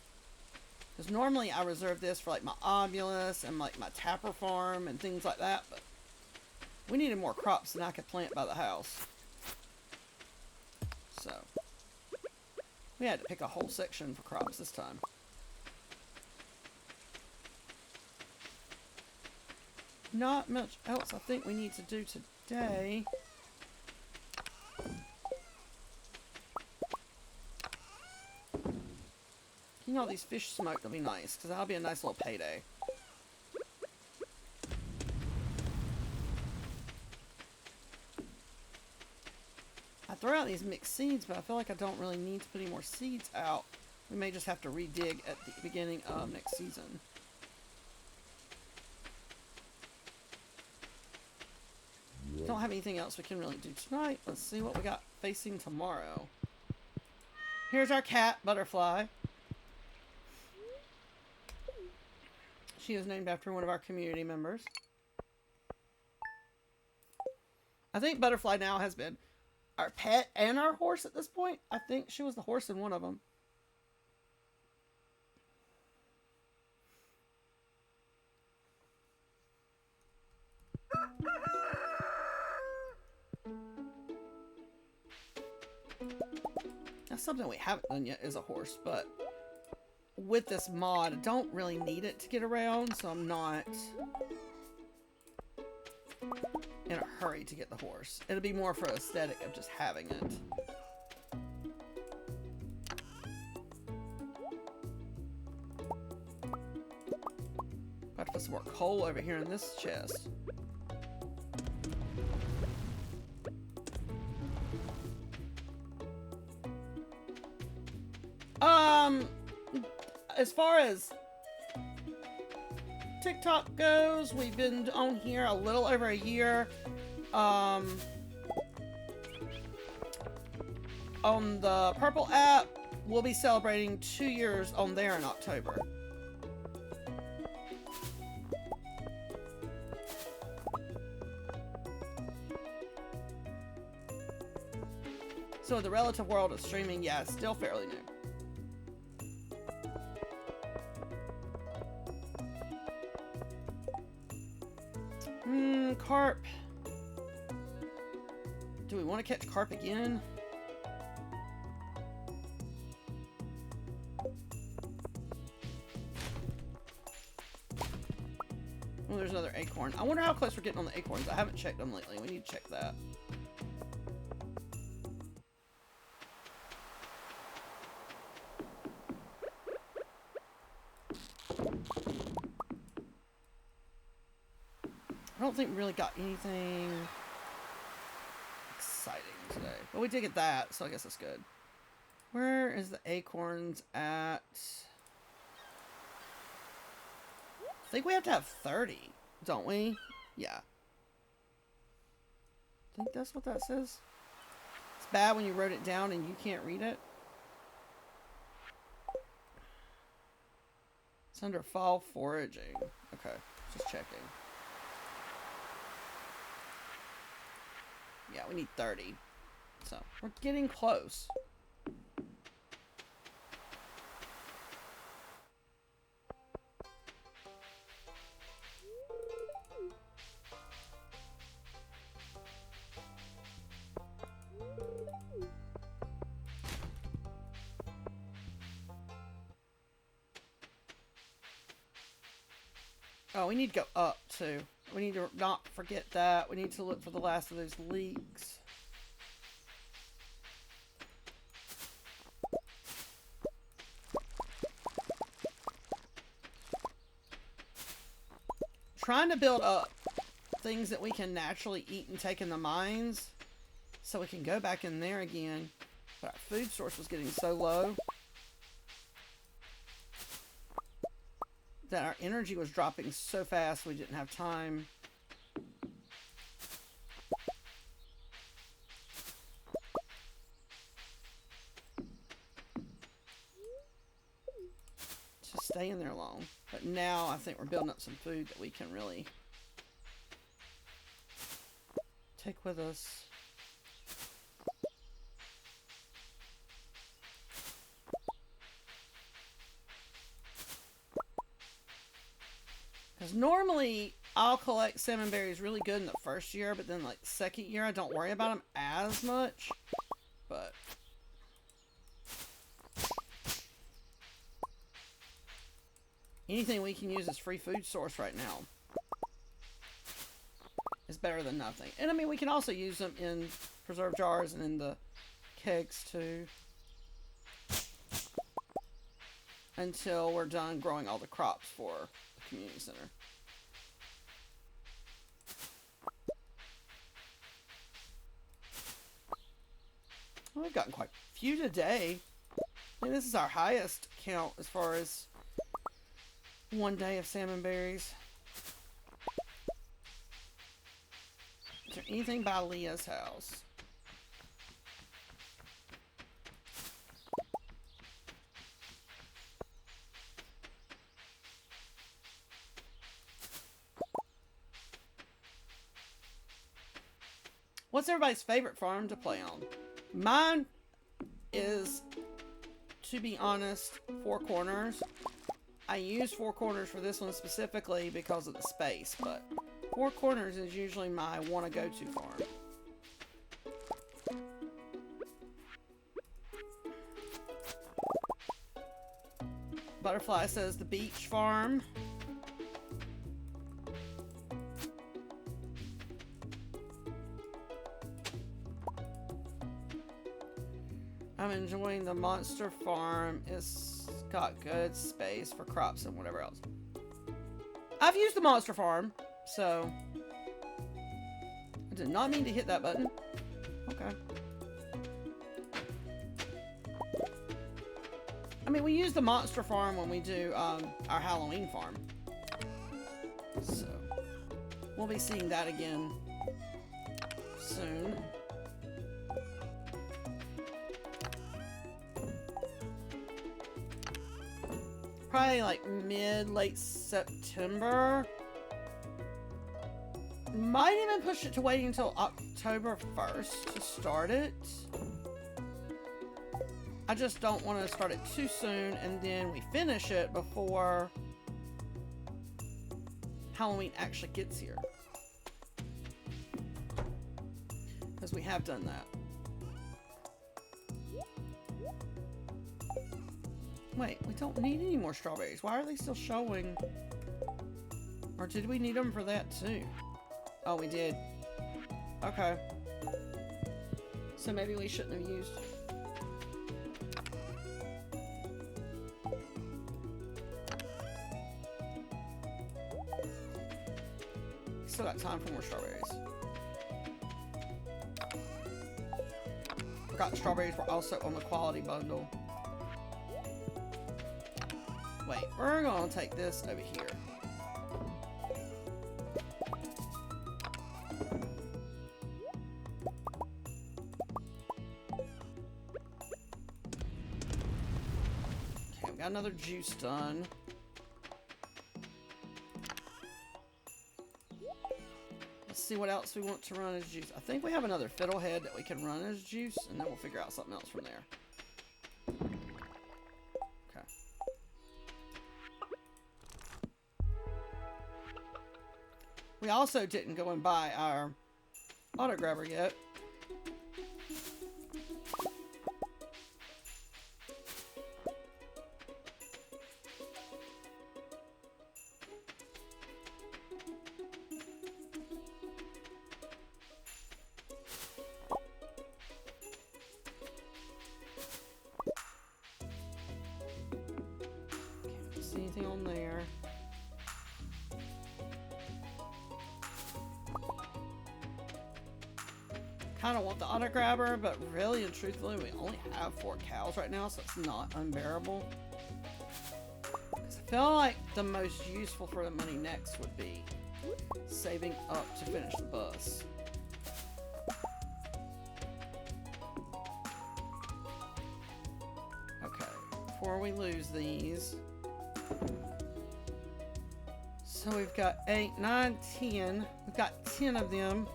Because normally I reserve this for like my Obulus and like my Tapper farm and things like that, but we needed more crops than I could plant by the house. So, we had to pick a whole section for crops this time. Not much else I think we need to do today. You know, these fish smoked will be nice, because that'll be a nice little payday. I throw out these mixed seeds, but I feel like I don't really need to put any more seeds out. We may just have to redig at the beginning of next season. Don't have anything else we can really do tonight. Let's see what we got facing tomorrow. Here's our cat, Butterfly. She is named after one of our community members. I think Butterfly now has been our pet and our horse at this point. I think she was the horse in one of them. That's something we haven't done yet, is a horse, but with this mod, I don't really need it to get around, so I'm not in a hurry to get the horse. It'll be more for aesthetic of just having it. Got to put some more coal over here in this chest. As far as TikTok goes, we've been on here a little over a year. On the Purple app, we'll be celebrating 2 years on there in October. So the relative world of streaming, yeah, it's still fairly new. Carp. Do we want to catch carp again? Oh, there's another acorn. I wonder how close we're getting on the acorns. I haven't checked them lately. We need to check that. I don't think we really got anything exciting today. But we did get that, so I guess that's good. Where is the acorns at? I think we have to have 30, don't we? Yeah. I think that's what that says. It's bad when you wrote it down and you can't read it. It's under fall foraging. Okay, just checking. Yeah, we need 30. So, we're getting close. Oh, we need to go up, too. We need to not forget that. We need to look for the last of those leaks. Trying to build up things that we can naturally eat and take in the mines so we can go back in there again. But our food source was getting so low that our energy was dropping so fast we didn't have time. To stay in there long. But now I think we're building up some food that we can really take with us. Because normally I'll collect salmon berries really good in the first year, but then like second year I don't worry about them as much. But anything we can use as free food source right now is better than nothing. And I mean, we can also use them in preserve jars and in the kegs too. Until we're done growing all the crops for the community center. Well, we've gotten quite a few today. I mean, this is our highest count as far as one day of salmon berries. Is there anything by Leah's house? What's everybody's favorite farm to play on? Mine is, to be honest, Four Corners. I use Four Corners for this one specifically because of the space, but Four Corners is usually my want-to-go-to farm. Butterfly says the beach farm. I'm enjoying the monster farm. It's got good space for crops and whatever else. I've used the monster farm, so I did not mean to hit that button. Okay. I mean, we use the monster farm when we do our Halloween farm. So we'll be seeing that again soon. Probably like late September. Might even push it to waiting until October 1st to start it. I just don't want to start it too soon and then we finish it before Halloween actually gets here. Because we have done that. Wait, we don't need any more strawberries. Why are they still showing? Or did we need them for that too? Oh, we did. Okay. So maybe we shouldn't have used... Still got time for more strawberries. Forgot the strawberries were also on the quality bundle. Wait, we're gonna take this over here. Okay, we got another juice done. Let's see what else we want to run as juice. I think we have another fiddlehead that we can run as juice, and then we'll figure out something else from there. Okay. We also didn't go and buy our auto grabber yet. Can't see anything on there. Kind of want the auto grabber, but really and truthfully, we only have 4 cows right now, so it's not unbearable. Because I feel like the most useful for the money next would be saving up to finish the bus. Okay, before we lose these. So we've got 8, 9, 10. We've got 10 of them.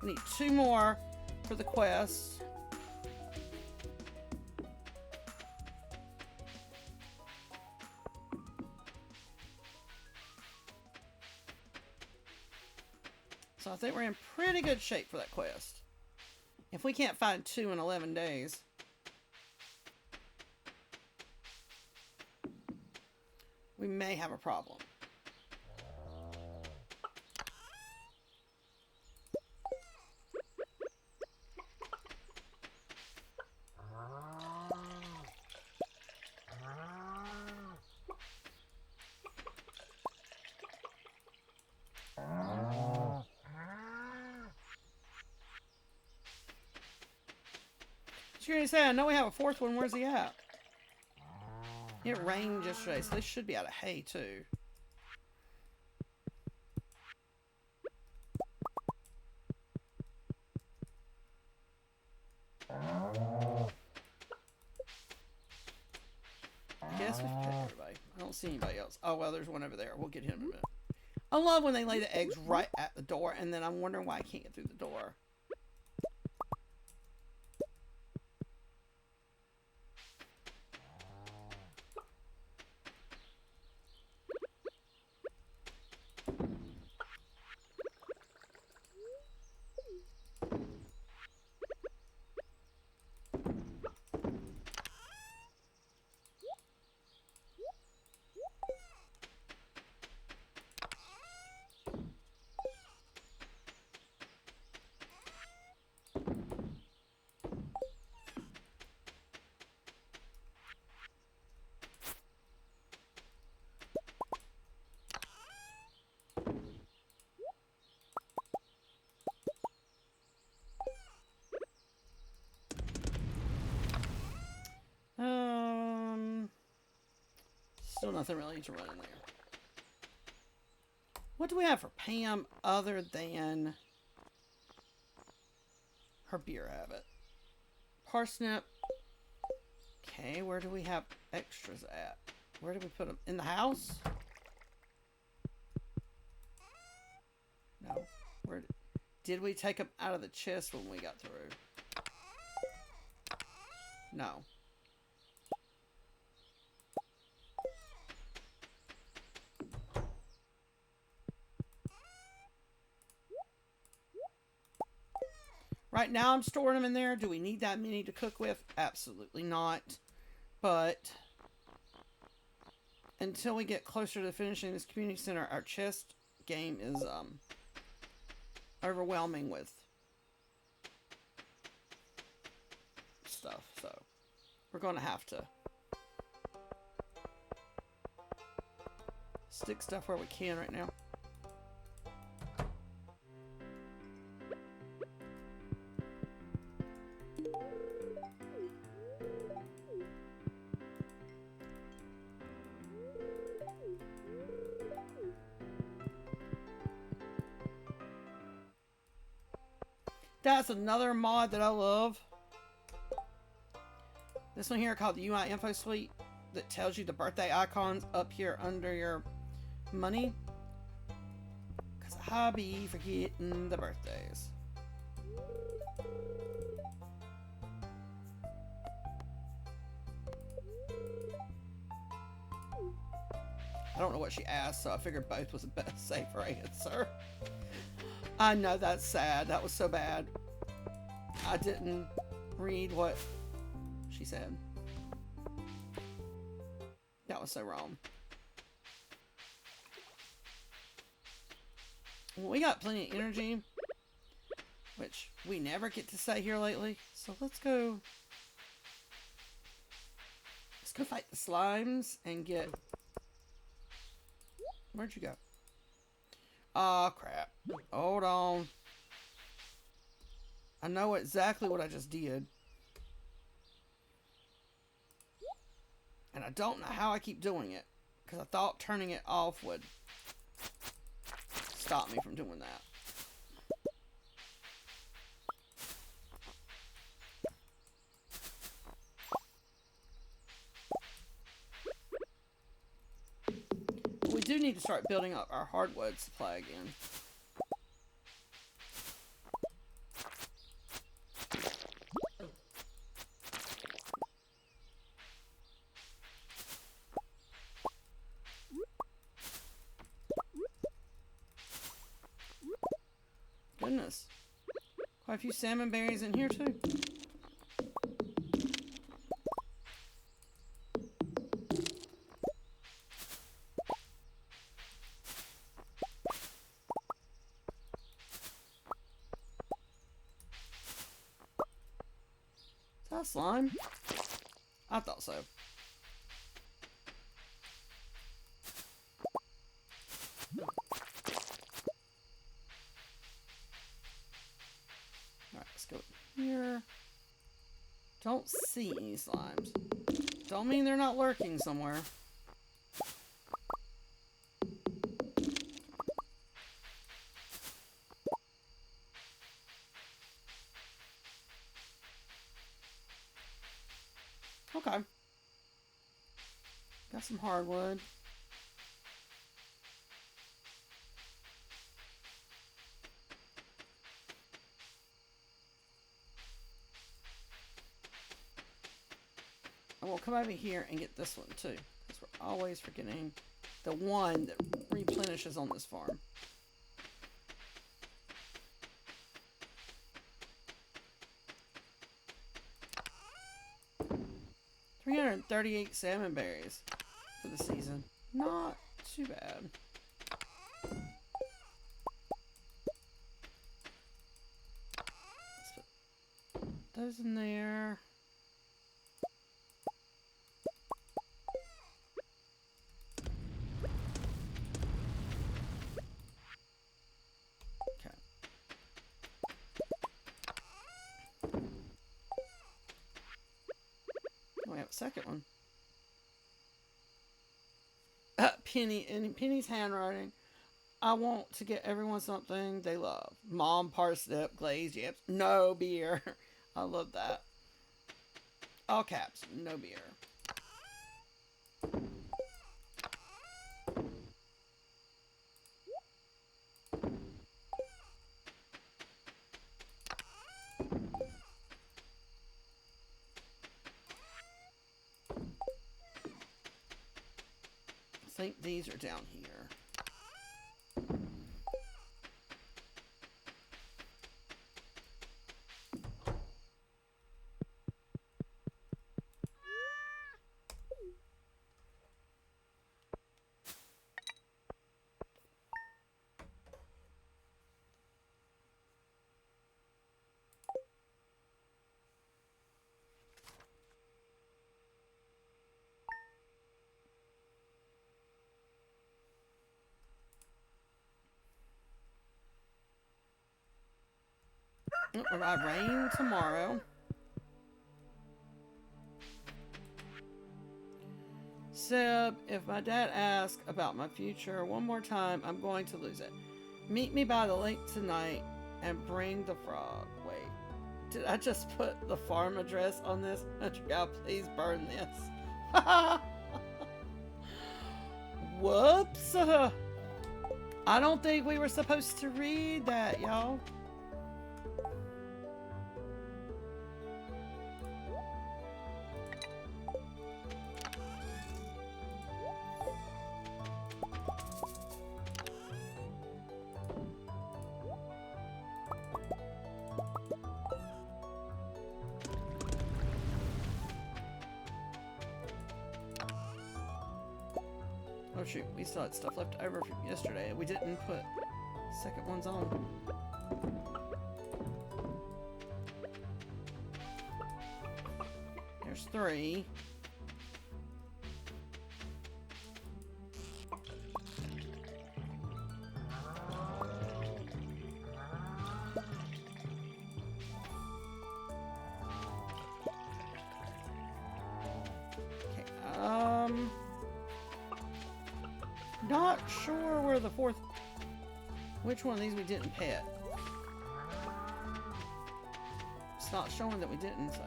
We need 2 more for the quest. So I think we're in pretty good shape for that quest. If we can't find 2 in 11 days, we may have a problem. You're gonna say, I know we have a 4th one. Where's he at? It rained yesterday, so they should be out of hay too. I guess we've picked everybody. I don't see anybody else. Oh, well, there's one over there. We'll get him in a minute. I love when they lay the eggs right at the door, and then I'm wondering why I can't get through the door. Still nothing really to run in there. What do we have for Pam other than her beer habit? Parsnip. Okay, where do we have extras at? Where do we put them? In the house? No. Where did we take them out of the chest when we got through? No. Right now I'm storing them in there. Do we need that many to cook with? Absolutely not. But until we get closer to finishing this community center, our chest game is overwhelming with stuff. So we're going to have to stick stuff where we can right now. That's another mod that I love. This one here called the UI Info Suite that tells you the birthday icons up here under your money. Because hobby forgetting the birthdays. I don't know what she asked, so I figured both was the best safer answer. I know that's sad. That was so bad. I didn't read what she said. That was so wrong. Well, we got plenty of energy, which we never get to say here lately. So let's go fight the slimes and get... Where'd you go? Aw, crap. Hold on. I know exactly what I just did. And I don't know how I keep doing it. Because I thought turning it off would stop me from doing that. We do need to start building up our hardwood supply again. Goodness. Quite a few salmon berries in here too. Is that a slime? I thought so. Alright, let's go here. Don't see any slimes. Don't mean they're not lurking somewhere. Okay. Got some hardwood. And we'll come over here and get this one too. Because we're always forgetting the one that replenishes on this farm. 338 salmon berries for the season. Not too bad. Let's put those in there. Okay. We have a second one. Penny, in Penny's handwriting. I want to get everyone something they love. Mom, parsnip, glazed yips, no beer. I love that. All caps, no beer. I think these are down here. It will rain tomorrow. Seb, if my dad asks about my future one more time, I'm going to lose it. Meet me by the lake tonight and bring the frog. Wait, did I just put the farm address on this? God, please burn this. Whoops. I don't think we were supposed to read that, y'all. Oh shoot, we still had stuff left over from yesterday. We didn't put second ones on. There's 3. Not sure where the 4th... Which one of these we didn't pet? It's not showing that we didn't, so...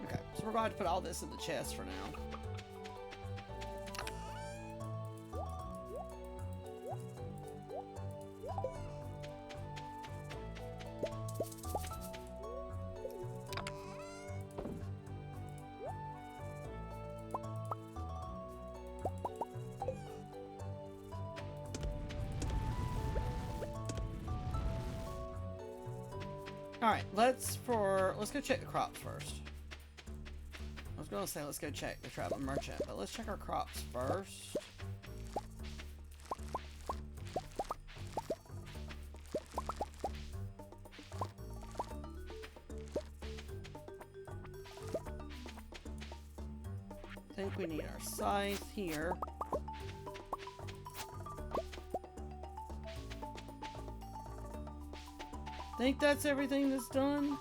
Okay, so we're going to put all this in the chest for now. Alright, let's go check the crops first. I was gonna say let's go check the traveling merchant, but let's check our crops first. I think we need our scythe here. Think that's everything that's done?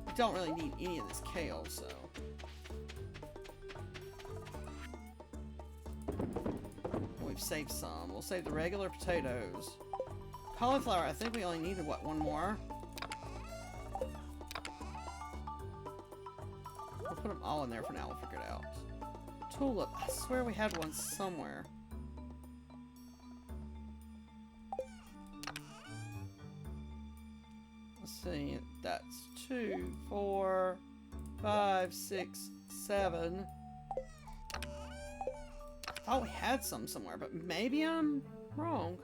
We don't really need any of this kale, so... We've saved some. We'll save the regular potatoes. Cauliflower, I think we only needed, what, one more? We'll put them all in there for now. We'll figure it out. Tulip. I swear we had one somewhere. See, that's 2, 4, 5, 6, 7. I thought we had some somewhere, but maybe I'm wrong.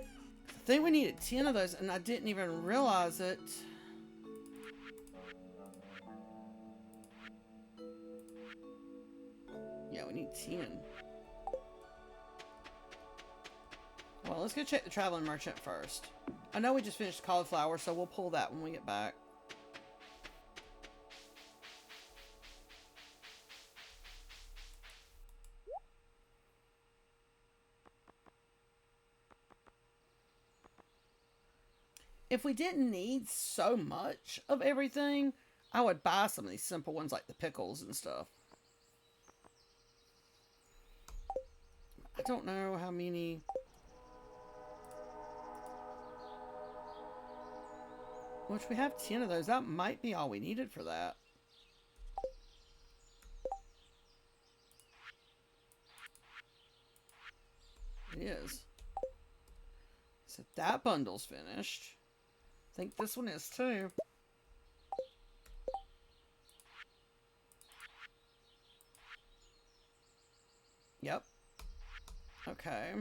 I think we needed 10 of those, and I didn't even realize it. Yeah, we need 10. Well, let's go check the traveling merchant first. I know we just finished cauliflower, so we'll pull that when we get back. If we didn't need so much of everything, I would buy some of these simple ones like the pickles and stuff. I don't know how many... Which we have 10 of those. That might be all we needed for that. It is. So that bundle's finished. I think this one is too. Yep. Okay.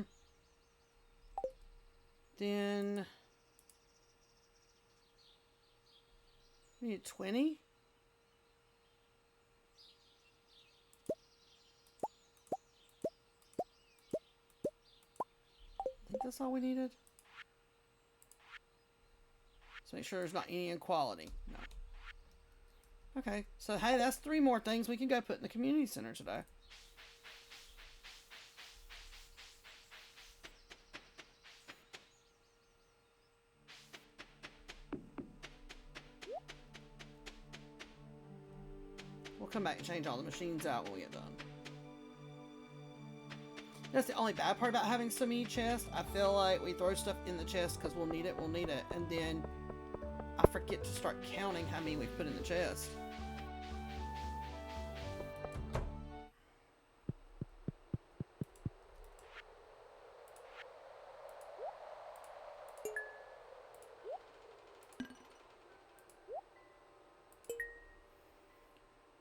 Then we need 20. I think that's all we needed. So make sure there's not any inequality. No. Okay, so hey, that's 3 more things we can go put in the community center today. We'll come back and change all the machines out when we get done. That's the only bad part about having so many chests. I feel like we throw stuff in the chest because we'll need it, and then I forget to start counting how many we've put in the chest.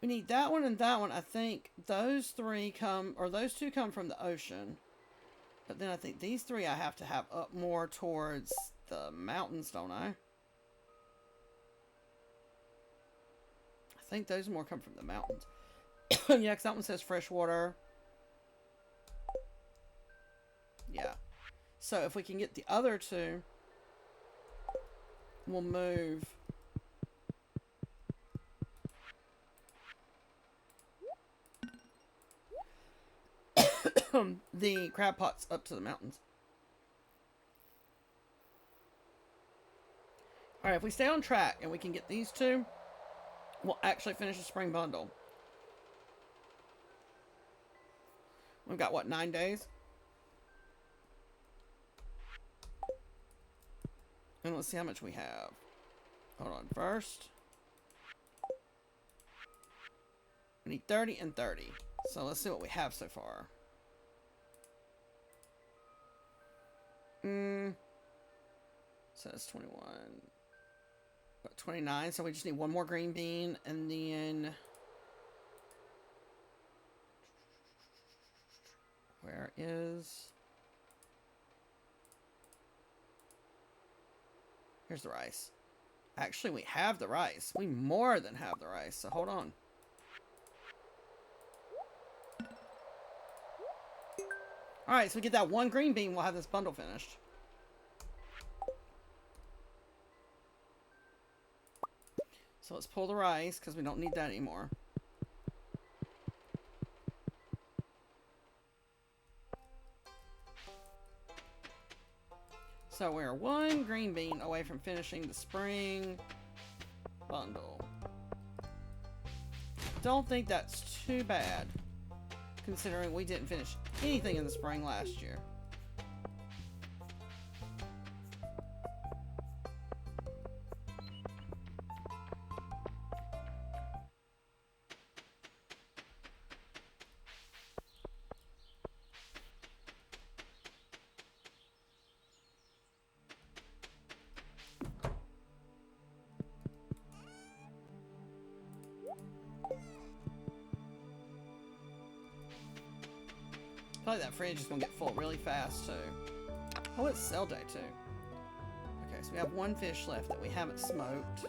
We need that one and that one. I think those three come, or those two come from the ocean. But then I think these three I have to have up more towards the mountains, don't I? I think those more come from the mountains. Yeah, because that one says freshwater. Yeah. So if we can get the other two, we'll move the crab pots up to the mountains. Alright, if we stay on track and we can get these two, we'll actually finish the spring bundle. We've got, what, 9 days? And let's see how much we have. Hold on, first. We need 30 and 30. So let's see what we have so far. So that's 21. What, 29? So we just need one more green bean and then... Where is... Here's the rice. Actually, we have the rice. We more than have the rice, so hold on. Alright, so we get that one green bean, we'll have this bundle finished. So let's pull the rice, because we don't need that anymore. So we're one green bean away from finishing the spring bundle. Don't think that's too bad, considering we didn't finish anything in the spring last year. Probably that fridge is gonna get full really fast too. Oh, it's sale day too. Okay, so we have one fish left that we haven't smoked.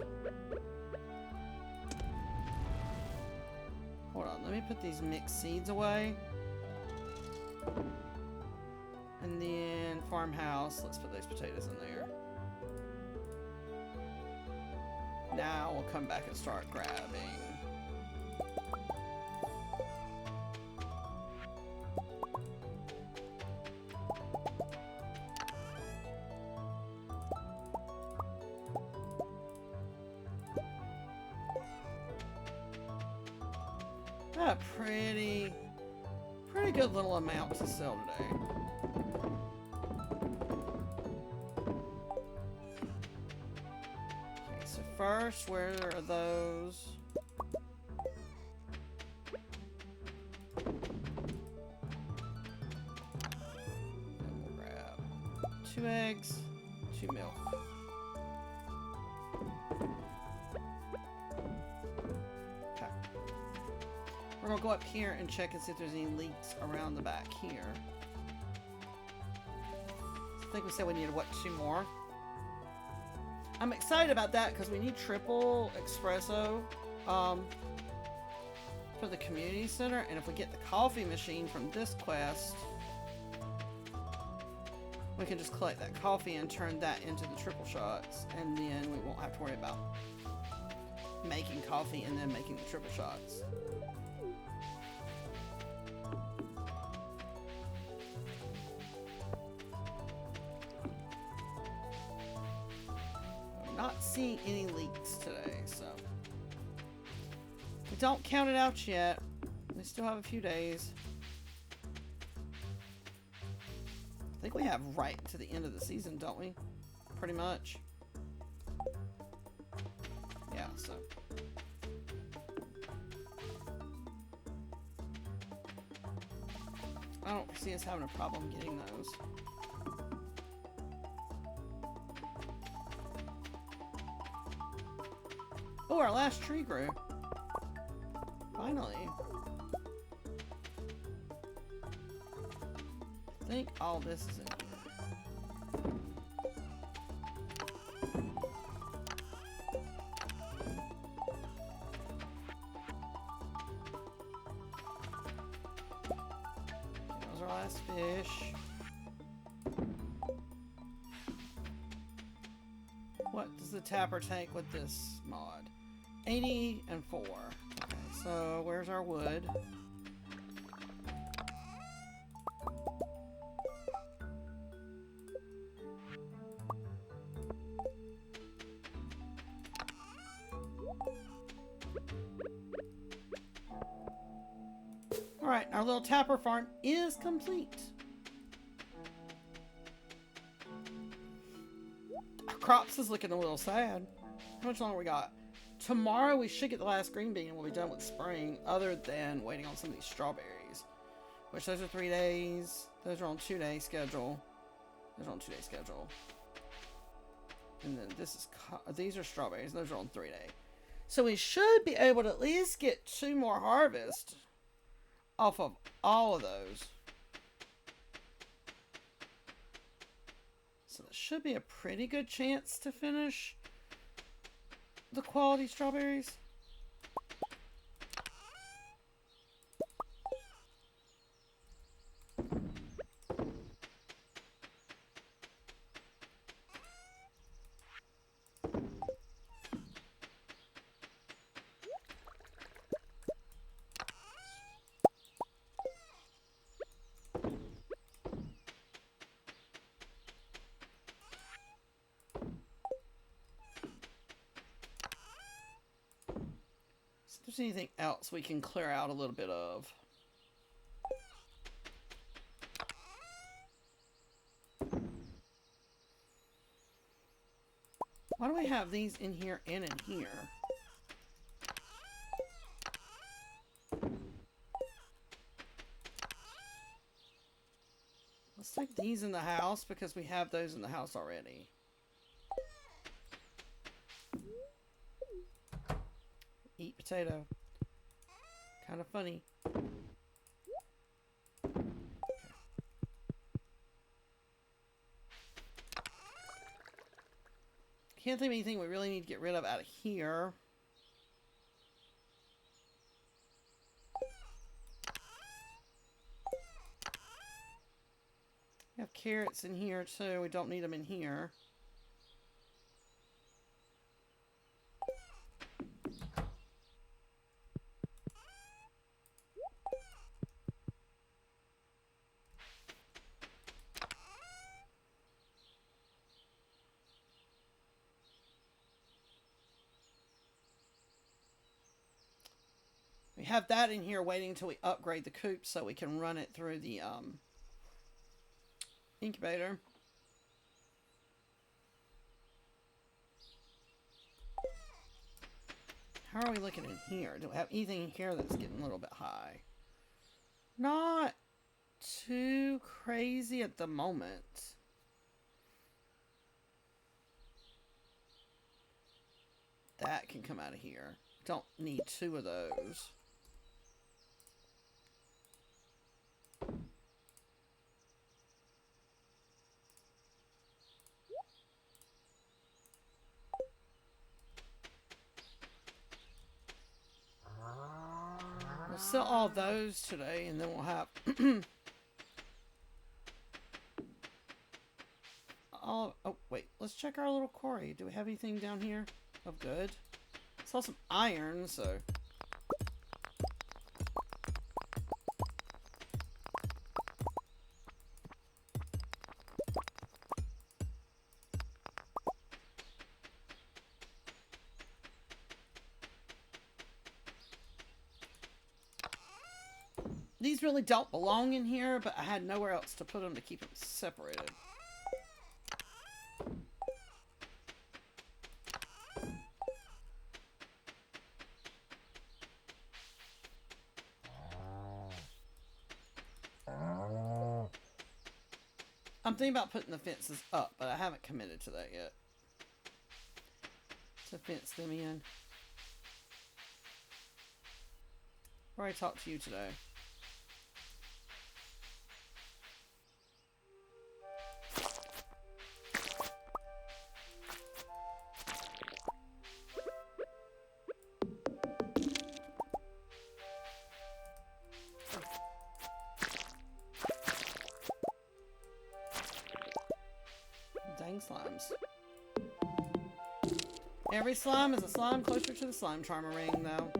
Hold on, let me put these mixed seeds away. And then farmhouse, let's put those potatoes in there. Now we'll come back and start grabbing. A pretty good little amount to sell today. Okay, so first, where are those? And we'll grab 2 eggs, 2 milk. We're gonna go up here and check and see if there's any leaks around the back here. I think we said we needed, what, 2 more? I'm excited about that because we need triple espresso for the community center, and if we get the coffee machine from this quest, we can just collect that coffee and turn that into the triple shots, and then we won't have to worry about making coffee and then making the triple shots. Not seeing any leaks today, so we don't count it out yet. We still have a few days. I think we have right to the end of the season, don't we? Pretty much. Yeah, so. I don't see us having a problem getting those. Oh, our last tree grew. Finally. I think all this is in here. That was our last fish. What does the tapper take with this mod? 80 and 4. Okay, so where's our wood? Alright, our little tapper farm is complete. Our crops is looking a little sad. How much longer we got? Tomorrow we should get the last green bean and we'll be done with spring, other than waiting on some of these strawberries. Which those are 3 days. Those are on 2-day schedule. Those are on 2-day schedule. And then this is these are strawberries. Those are on 3-day. So we should be able to at least get 2 more harvests off of all of those. So that should be a pretty good chance to finish the quality strawberries. If there's anything else we can clear out a little bit of. Why do we have these in here and in here? Let's stick these in the house because we have those in the house already. Eat potato. Kind of funny. Okay. Can't think of anything we really need to get rid of out of here. We have carrots in here too. We don't need them in here. We have that in here waiting until we upgrade the coop so we can run it through the incubator. How are we looking in here? Do we have anything in here that's getting a little bit high? Not too crazy at the moment. That can come out of here. Don't need 2 of those. We'll sell all those today and then we'll have all. Oh wait, let's check our little quarry. Do we have anything down here of good? Saw some iron, so These really don't belong in here, but I had nowhere else to put them to keep them separated. I'm thinking about putting the fences up, but I haven't committed to that yet. To fence them in. Or I talked to you today. Dang slimes. Every slime is a slime closer to the slime charmer ring, though.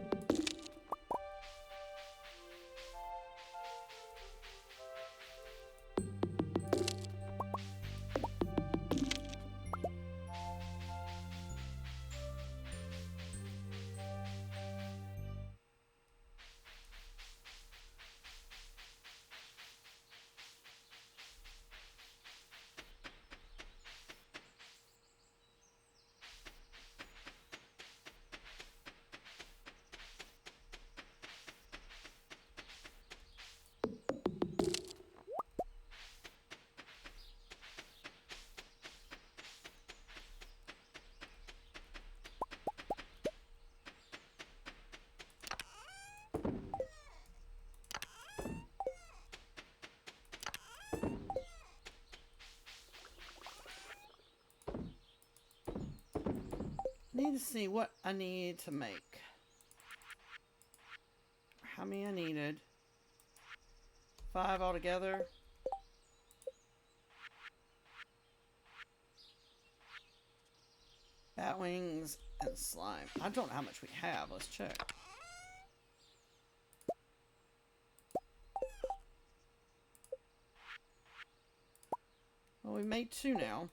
Need to see what I need to make. How many I needed. 5 altogether. Bat wings and slime. I don't know how much we have. Let's check. Well, we made 2 now.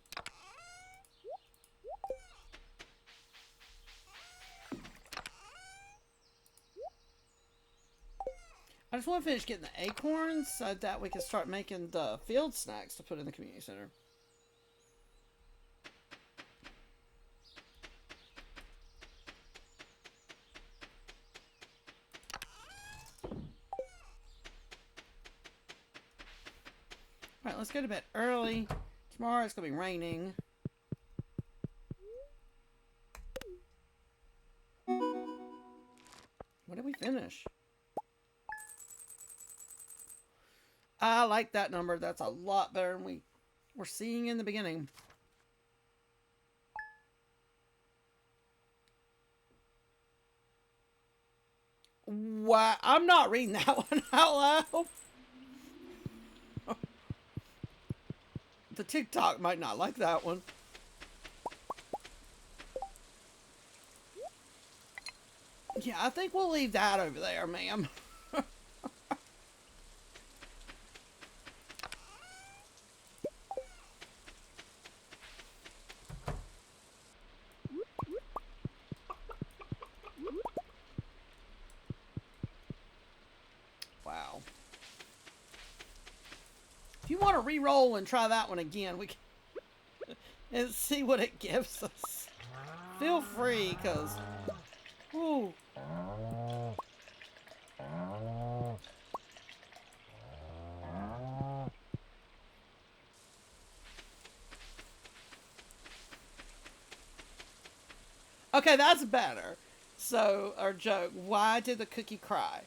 I just want to finish getting the acorns so that we can start making the field snacks to put in the community center. Alright, let's go to bed early. Tomorrow it's going to be raining. What did we finish? I like that number. That's a lot better than we were seeing in the beginning. Why? I'm not reading that one out loud. The TikTok might not like that one. Yeah, I think we'll leave that over there, ma'am. Wow. If you want to re-roll and try that one again, we can and see what it gives us. Feel free, because... Ooh. Okay, that's better. So, our joke, why did the cookie cry?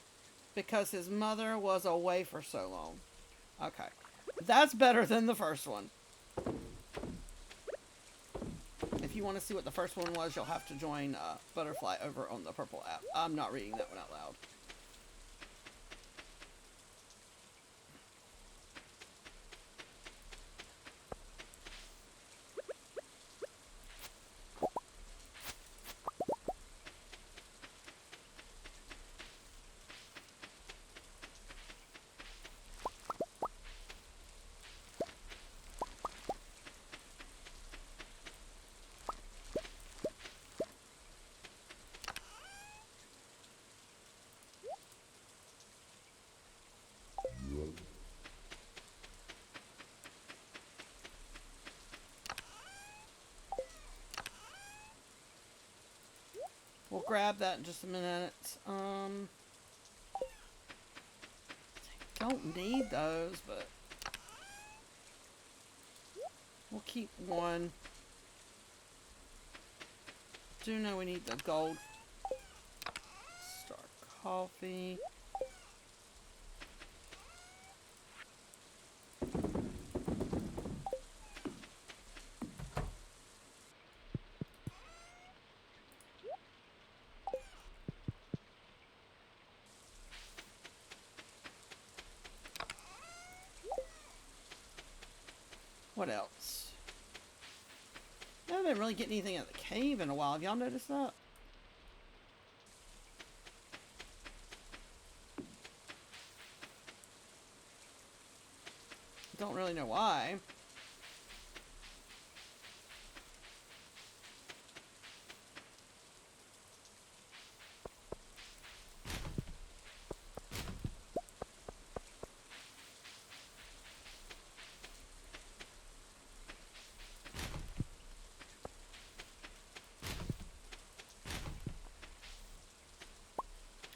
Because his mother was away for so long. Okay. That's better than the first one. If you want to see what the first one was, you'll have to join Butterfly over on the Purple app. I'm not reading that one out loud. we'll grab that in just a minute. Don't need those, but we'll keep one. Do know we need the gold star coffee. What else? I haven't really getting anything out of the cave in a while. Have y'all noticed that? Don't really know why.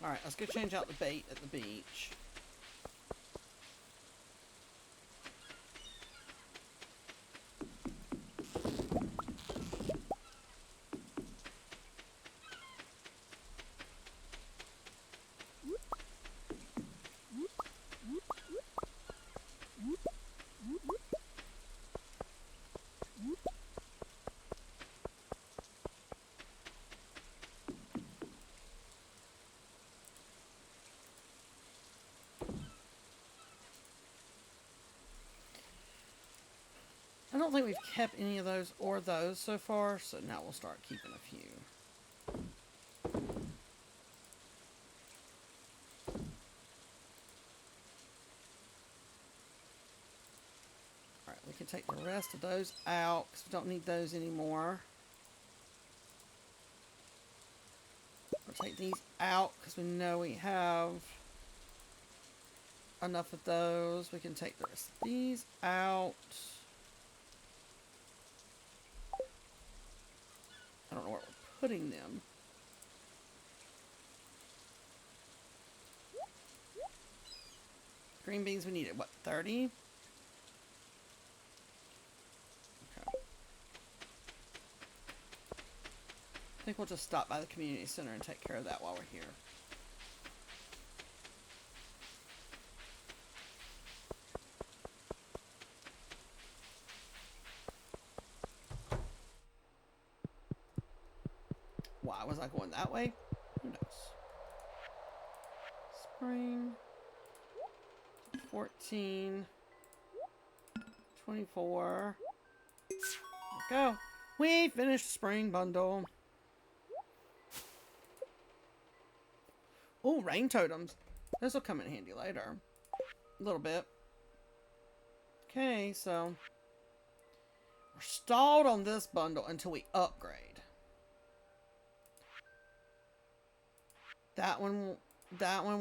Alright, let's go change out the bait at the beach. I don't think we've kept any of those or those so far, so now we'll start keeping a few. Alright, we can take the rest of those out because we don't need those anymore. We'll take these out because we know we have enough of those. We can take the rest of these out. I don't know where we're putting them. Green beans we needed, what, 30? Okay. I think we'll just stop by the community center and take care of that while we're here. Why was I going that way? Who knows? Spring. 14. 24. There we go. We finished spring bundle. Oh, rain totems. This will come in handy later. A little bit. Okay, so we're stalled on this bundle until we upgrade. That one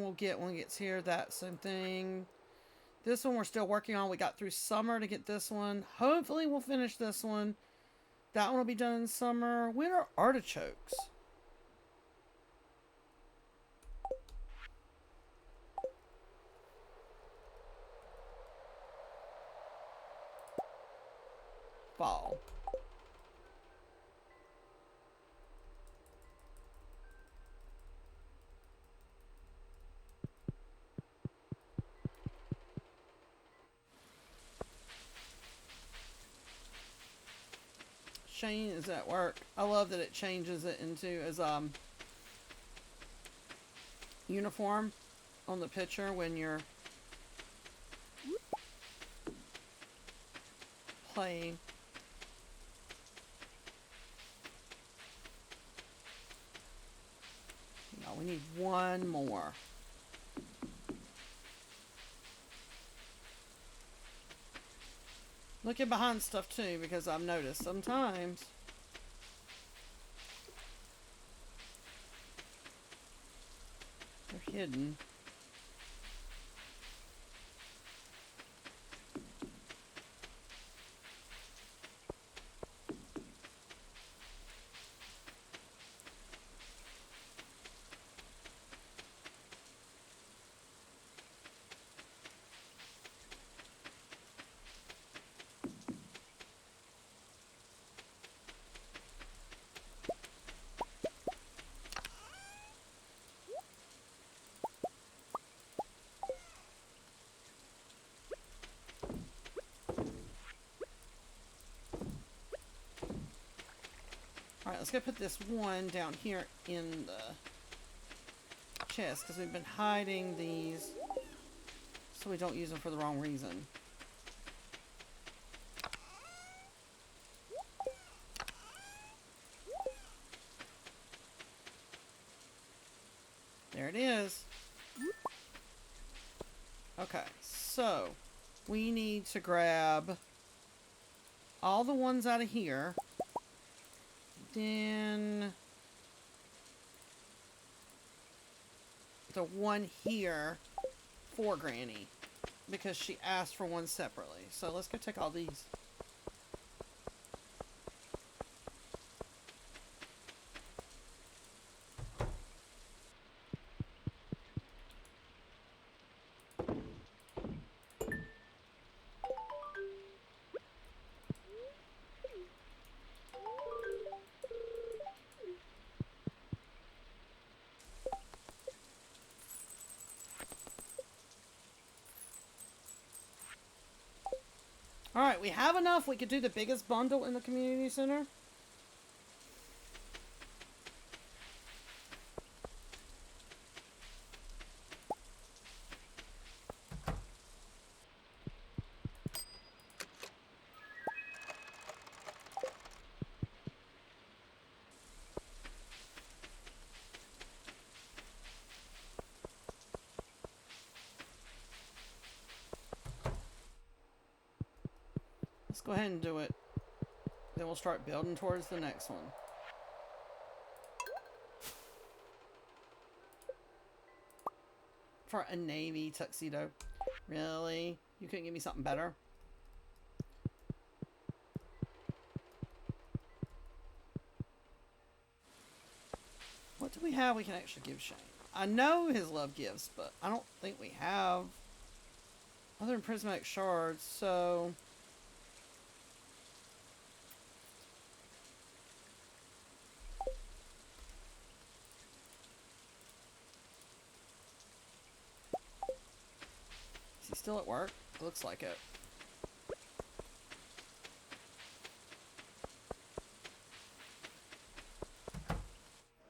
we'll get when it gets here. That same thing. This one we're still working on. We got through summer to get this one. Hopefully we'll finish this one. That one will be done in summer. When are artichokes? Fall. Shane is at work. I love that it changes it into as uniform on the picture when you're playing. No, we need one more. Looking behind stuff too, because I've noticed sometimes they're hidden. Alright, let's go put this one down here in the chest, because we've been hiding these so we don't use them for the wrong reason. There it is. Okay, so we need to grab all the ones out of here. Then the one here for Granny, because she asked for one separately. So let's go take all these. Alright, we have enough. We could do the biggest bundle in the community center. Let's go ahead and do it. Then we'll start building towards the next one. For a navy tuxedo. Really? You couldn't give me something better? What do we have we can actually give Shane? I know his love gifts, but I don't think we have other than prismatic shards, so... Is he still at work? Looks like it.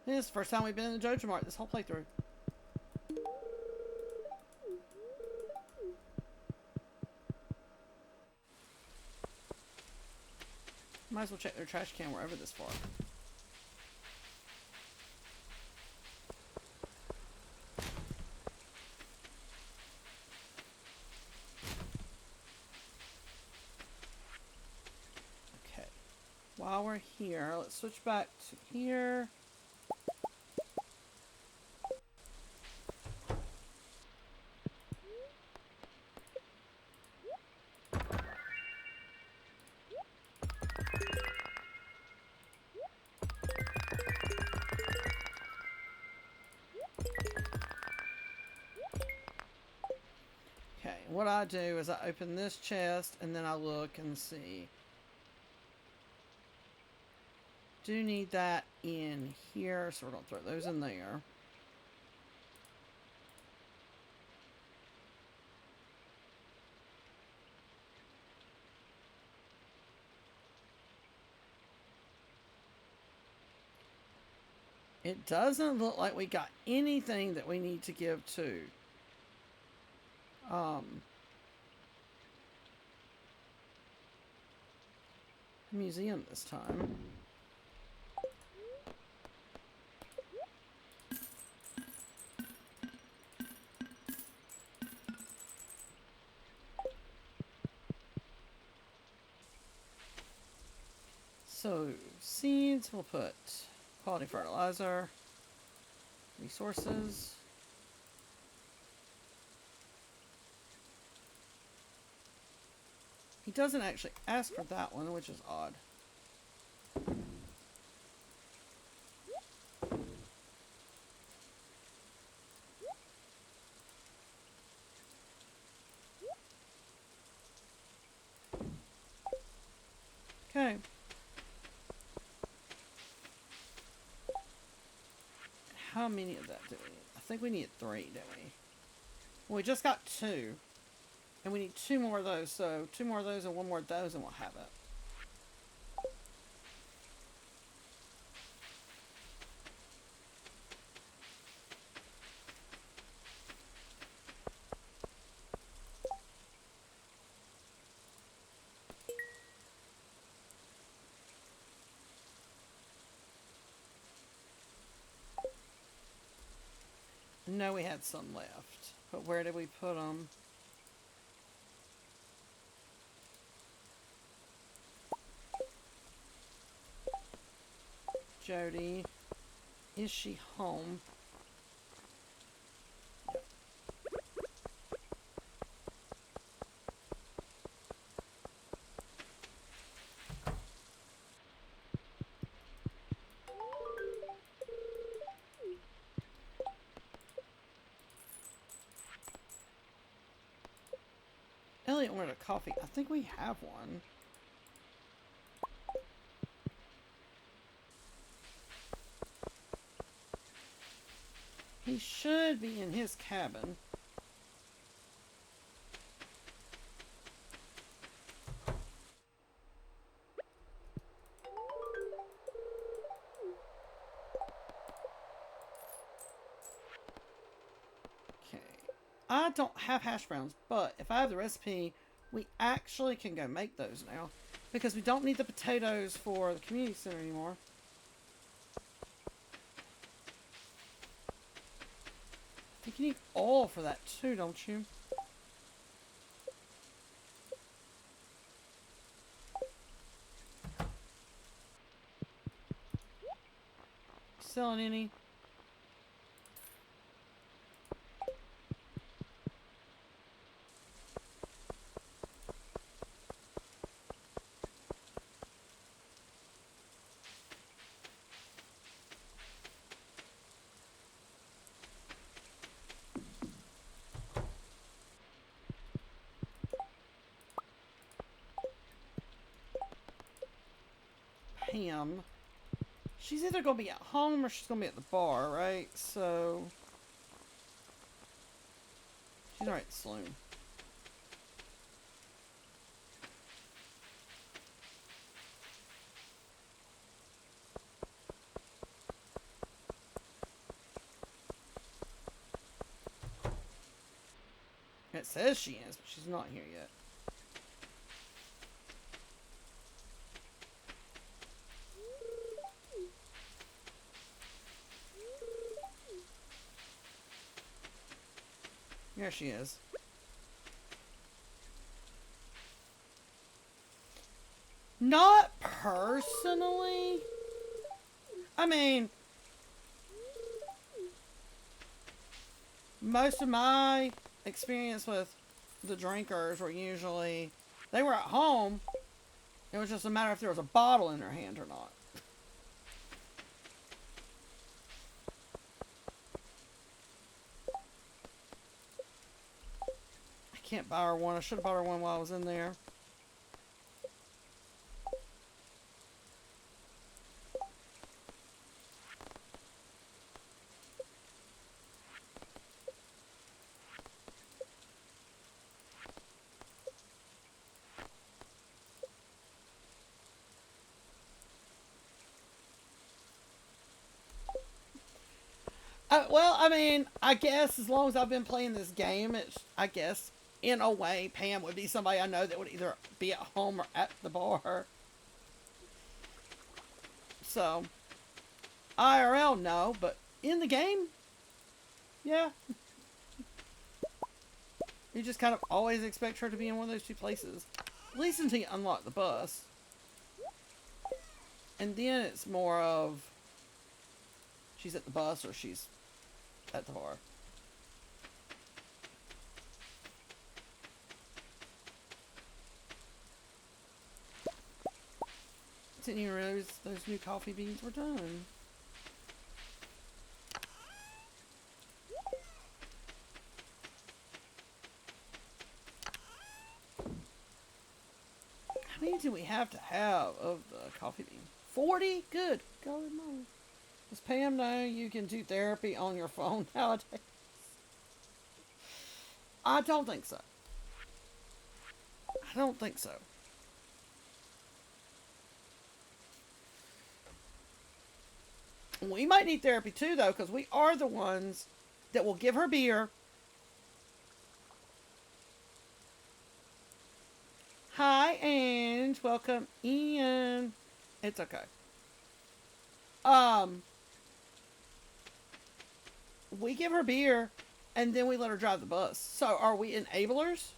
This is the first time we've been in the JoJo Mart this whole playthrough. Might as well check their trash can wherever this far. Okay. While we're here, let's switch back to here. What I do is I open this chest and then I look and see. Do need that in here, so we're going to throw those in there. It doesn't look like we got anything that we need to give to. Museum this time. So, seeds, we'll put quality fertilizer, resources. He doesn't actually ask for that one, which is odd. Okay. How many of that do we need? I think we need 3, don't we? Well, we just got 2. And we need 2 more of those, so 2 more of those and 1 more of those and we'll have it. know we had some left. But where did we put them? Jody. Is she home? Elliot wanted a coffee. I think we have one. He should be in his cabin. Okay. I don't have hash browns, but if I have the recipe, we actually can go make those now. Because we don't need the potatoes for the community center anymore. I think you need oil for that too, don't you? Selling any? Pam. She's either going to be at home or she's going to be at the bar, right? So... she's alright, Sloan. It says she is, but she's not here yet. There she is. Not personally. I mean, most of my experience with the drinkers were usually, they were at home. It was just a matter if there was a bottle in their hand or not. I can't buy her one. I should have bought her one while I was in there. Well, I mean, I guess as long as I've been playing this game, it's, I guess, in a way, Pam would be somebody I know that would either be at home or at the bar. So, IRL, no, but in the game, yeah. You just kind of always expect her to be in one of those two places. At least until you unlock the bus. And then it's more of, she's at the bus or she's at the bar. Didn't even realize those new coffee beans were done. How many do we have to have of the coffee bean? 40? Good. Golly moly. Does Pam know you can do therapy on your phone nowadays? I don't think so. I don't think so. We might need therapy too, though, because we are the ones that will give her beer. Hi, and welcome in. It's okay. We give her beer, and then we let her drive the bus. So are we enablers?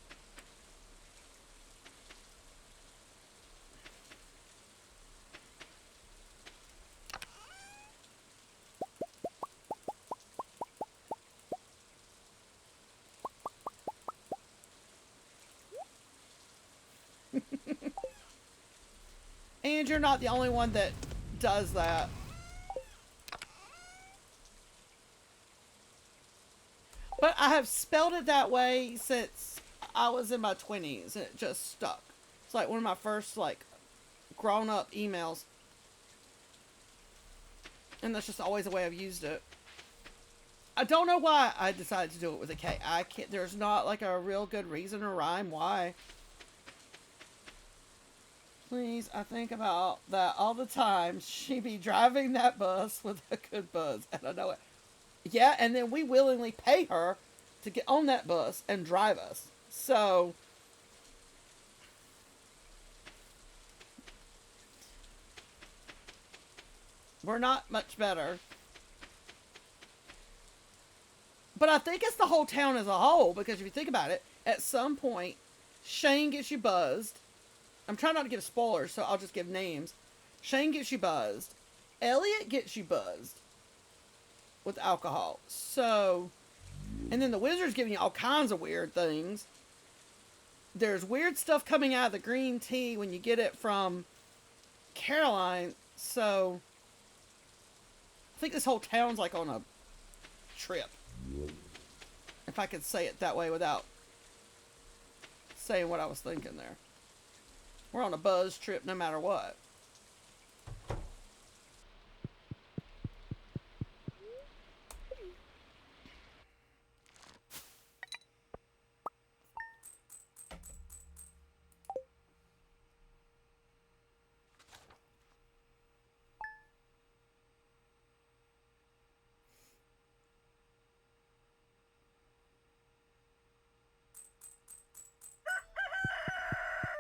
And you're not the only one that does that. But I have spelled it that way since I was in my 20s, and it just stuck. It's like one of my first, like, grown-up emails. And that's just always the way I've used it. I don't know why I decided to do it with a K. I can't, there's not, like, a real good reason or rhyme why. Please, I think about that all the time. She be driving that bus with a good buzz, and I know it. Yeah, and then we willingly pay her to get on that bus and drive us. So, we're not much better. But I think it's the whole town as a whole, because if you think about it, at some point, Shane gets you buzzed. I'm trying not to give spoilers, so I'll just give names. Shane gets you buzzed. Elliot gets you buzzed with alcohol. So, and then the wizard's giving you all kinds of weird things. There's weird stuff coming out of the green tea when you get it from Caroline. So, I think this whole town's like on a trip. If I could say it that way without saying what I was thinking there. We're on a buzz trip no matter what.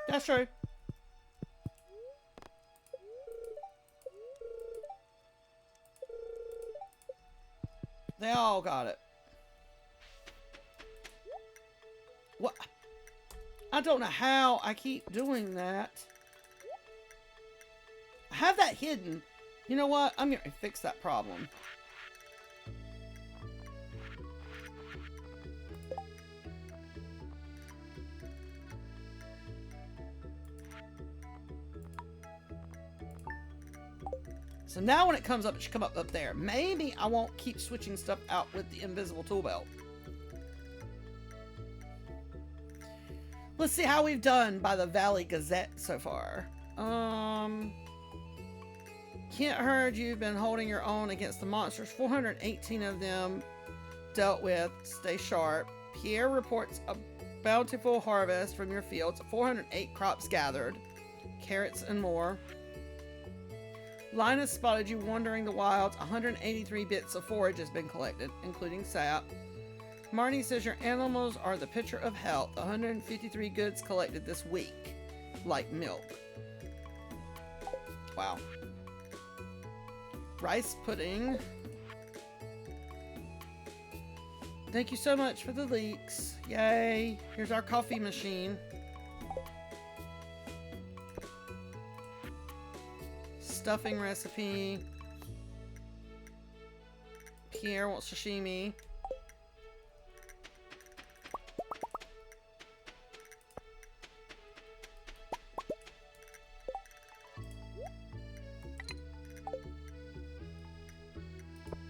That's true. They all got it. What? I don't know how I keep doing that. I have that hidden. You know what? I'm going to fix that problem. So now when it comes up, it should come up there. Maybe I won't keep switching stuff out with the invisible tool belt. Let's see how we've done by the Valley Gazette so far. Kent heard you've been holding your own against the monsters. 418 of them dealt with. Stay sharp. Pierre reports a bountiful harvest from your fields. 408 crops gathered. Carrots and more. Linus spotted you wandering the wilds. 183 bits of forage has been collected, including sap. Marnie says your animals are the picture of health. 153 goods collected this week, like milk. Wow. Rice pudding. Thank you so much for the leeks. Yay. Here's our coffee machine. Stuffing recipe. Pierre wants sashimi.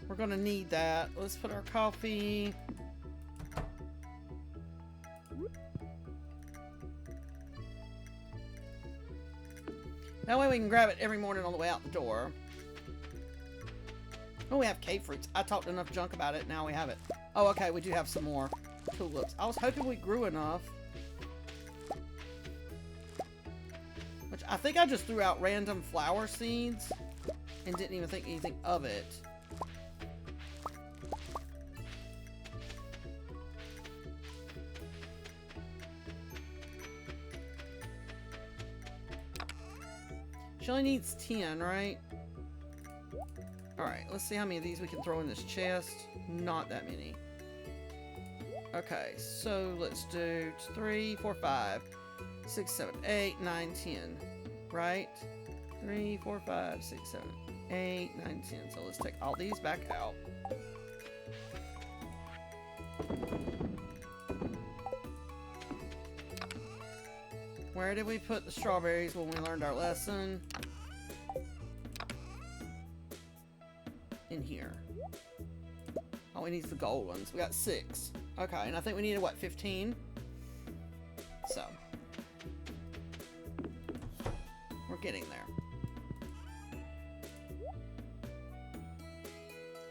We're gonna need that. Let's put our coffee. That way we can grab it every morning on the way out the door. Oh, we have cave fruits. I talked enough junk about it. Now we have it. Oh, okay. We do have some more tulips. I was hoping we grew enough. Which I think I just threw out random flower seeds and didn't even think anything of it. She only needs 10, right? Alright. let's see how many of these we can throw in this chest. Not that many. Okay, so let's do 3, 4, 5, 6, 7, 8, 9, 10. Right? 3, 4, 5, 6, 7, 8, 9, 10. So let's take all these back out. Where did we put the strawberries when we learned our lesson? In here. Oh, we need the gold ones. We got 6. Okay, and I think we needed, what, 15? So. We're getting there.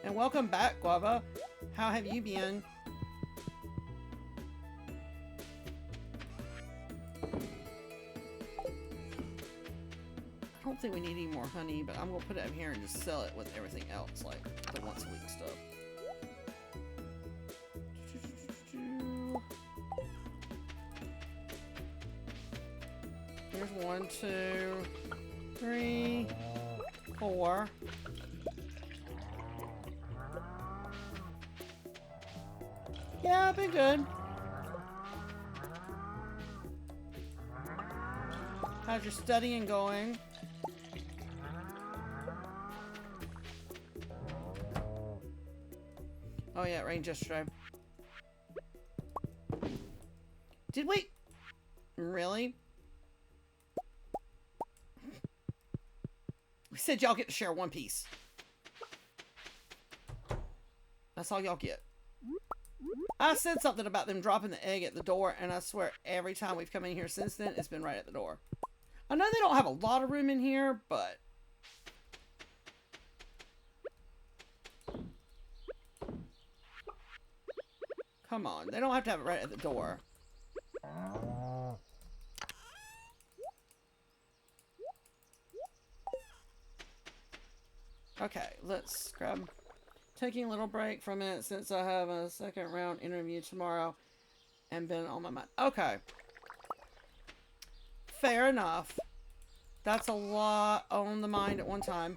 And welcome back, Guava. How have you been? I don't think we need any more honey, but I'm going to put it up here and just sell it with everything else, like the once a week stuff. Here's 1, 2, 3, 4. Yeah, I've been good. How's your studying going? Oh yeah, it rained yesterday. Did we? Really? We said y'all get to share one piece. That's all y'all get. I said something about them dropping the egg at the door, and I swear every time we've come in here since then, it's been right at the door. I know they don't have a lot of room in here, but... Come on, they don't have to have it right at the door. Okay, let's grab... Taking a little break from it since I have a second round interview tomorrow and been on my mind. Okay. Fair enough. That's a lot on the mind at one time.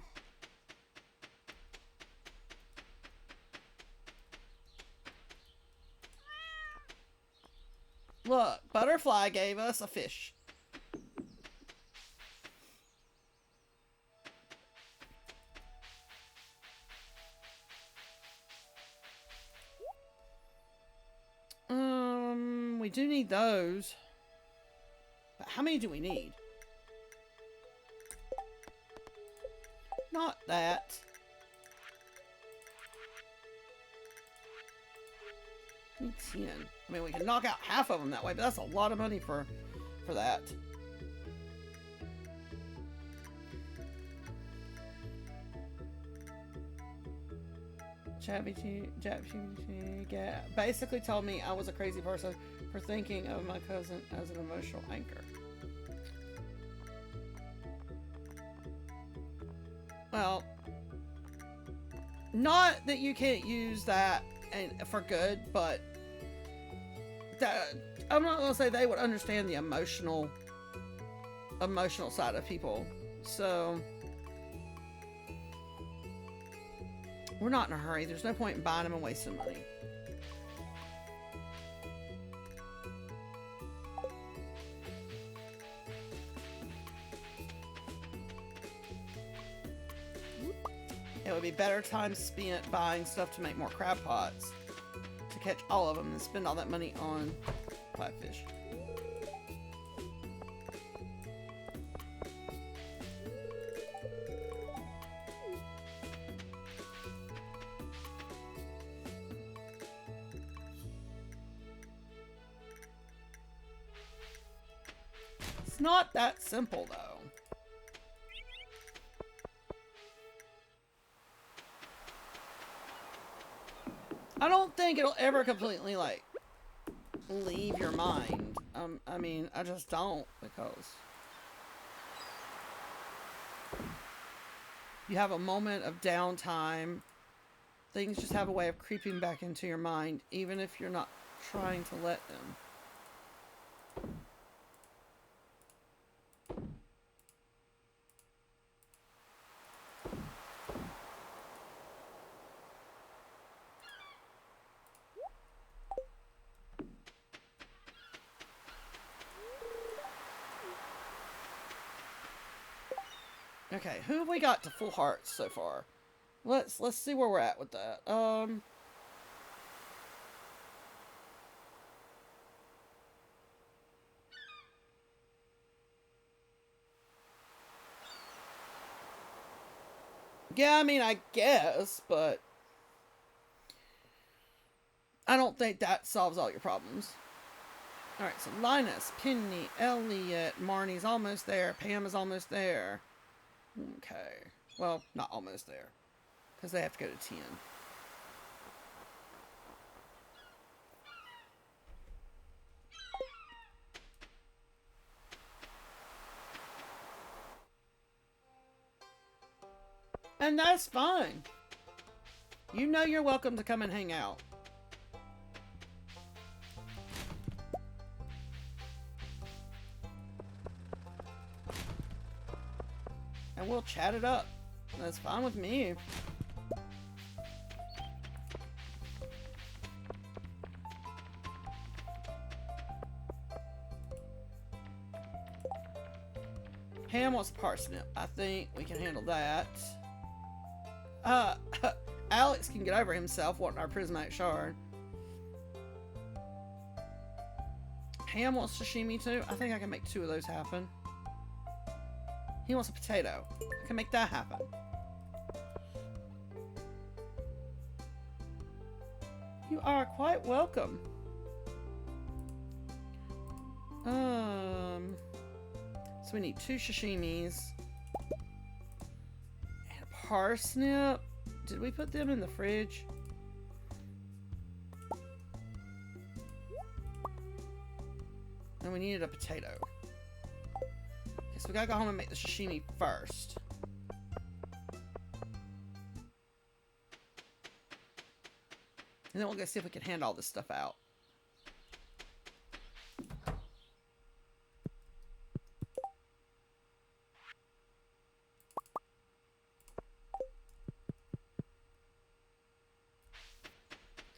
Look, Butterfly gave us a fish. We do need those. But how many do we need? Not that. We need 10. I mean, we can knock out half of them that way, but that's a lot of money for that. Basically told me I was a crazy person for thinking of my cousin as an emotional anchor. Well, not that you can't use that for good, but that, I'm not gonna say they would understand the emotional side of people. So we're not in a hurry. There's no point in buying them and wasting money. It would be better time spent buying stuff to make more crab pots to catch all of them than spend all that money on fish. It's not that simple, though. I don't think it'll ever completely, like, leave your mind. I mean, I just don't, because you have a moment of downtime. Things just have a way of creeping back into your mind, even if you're not trying to let them. Okay, who have we got to full hearts so far? Let's see where we're at with that. Yeah, I mean, I guess, but I don't think that solves all your problems. Alright, so Linus, Penny, Elliot, Marnie's almost there, Pam is almost there. Okay. Well, not almost there. Because they have to go to 10. And that's fine. You know you're welcome to come and hang out. And we'll chat it up. That's fine with me. Ham wants a parsnip. I think we can handle that. Alex can get over himself wanting our prismatic shard. Ham wants sashimi too. I think I can make 2 of those happen. He wants a potato. I can make that happen. You are quite welcome. So we need 2 sashimis. And a parsnip. Did we put them in the fridge? And we needed a potato. Okay, so we gotta go home and make the sashimi first. And then we'll go see if we can hand all this stuff out.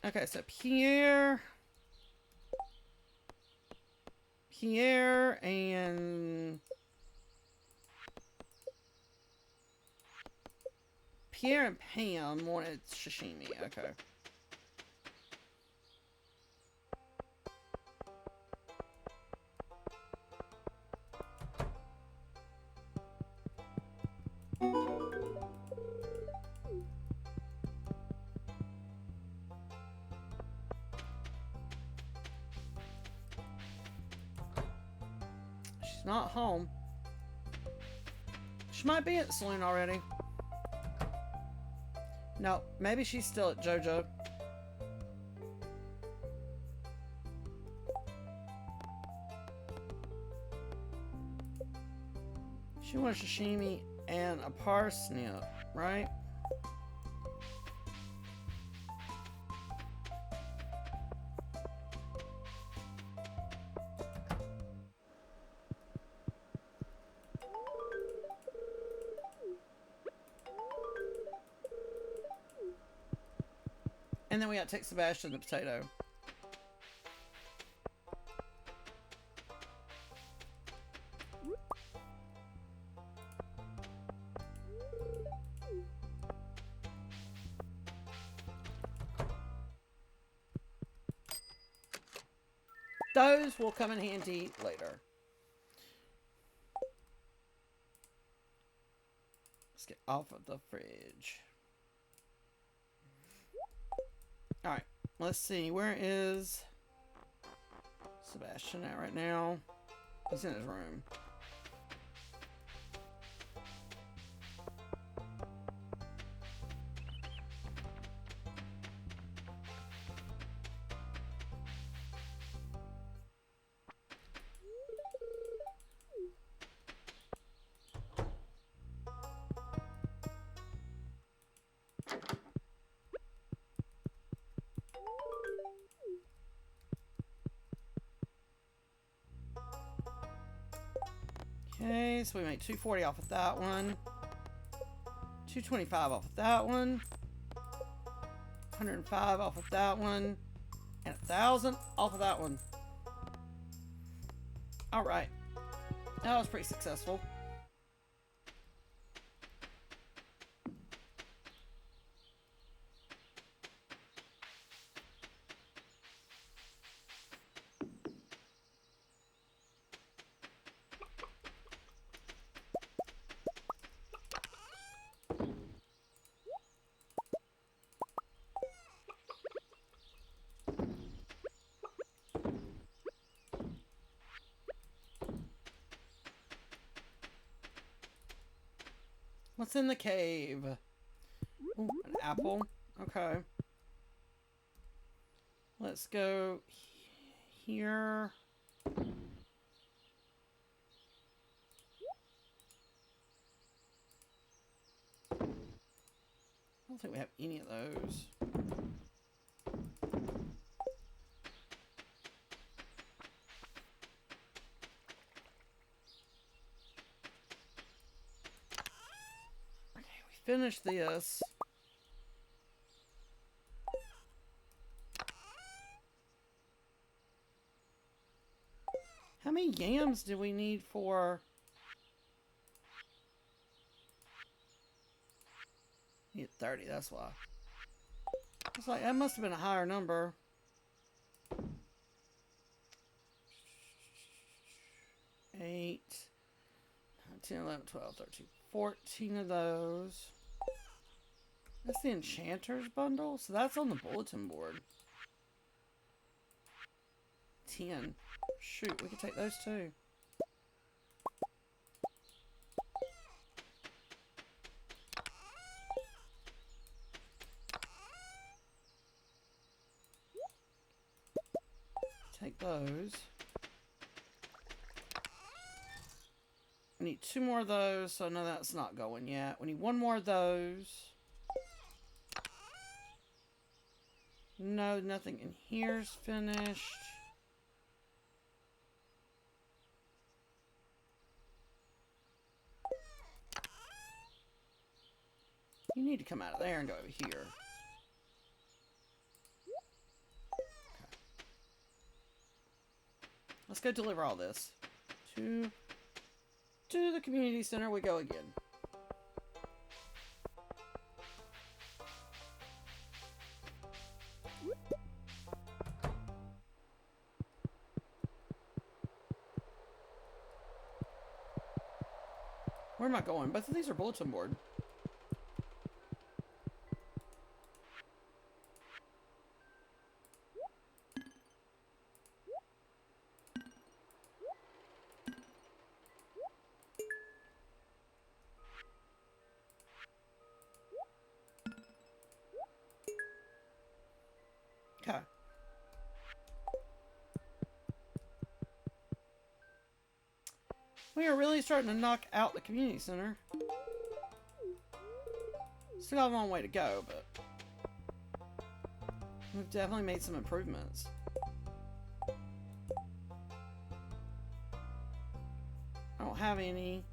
Okay, so Pierre and Pam wanted sashimi. Okay. She's not home. She might be at the saloon already. No, maybe she's still at JoJo. She wants sashimi and a parsnip, right? And then we got to take Sebastian the potato. Those will come in handy later. Let's get off of the fridge. Alright, let's see. Where is Sebastian at right now? He's in his room. Okay, so we make 240 off of that one. 225 off of that one. 105 off of that one. And 1,000 off of that one. Alright. That was pretty successful. What's in the cave? Ooh, an apple. Okay. Let's go here. I don't think we have any of those. Okay, we finished this. How many yams do we need for... Need 30, that's why. It's like, that must have been a higher number. 8, 9, 10, 11, 12, 13, 14 of those. That's the Enchanter's bundle? So that's on the bulletin board. 10. Shoot, we could take those too. Take those. We need 2 more of those, so no, that's not going yet. We need 1 more of those. No, nothing in here's finished. You need to come out of there and go over here. Okay. Let's go deliver all this. To the community center we go again. Where am I going? Both of these are bulletin board. Okay. We are really starting to knock out the community center. Still got a long way to go, but we've definitely made some improvements. I don't have any.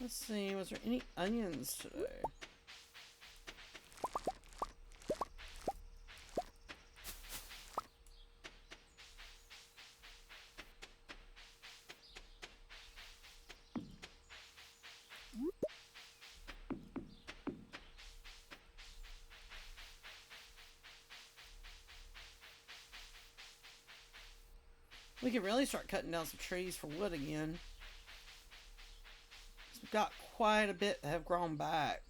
Let's see, was there any onions today? We could really start cutting down some trees for wood again. We've got quite a bit that have grown back.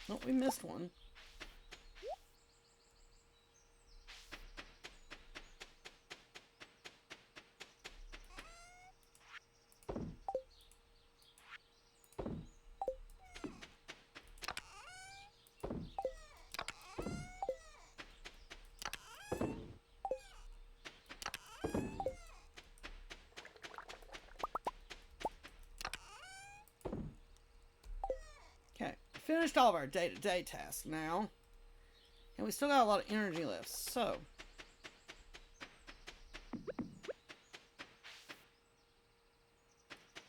Oh, we missed one. Okay, finished all of our day-to-day tasks now. And we still got a lot of energy left, so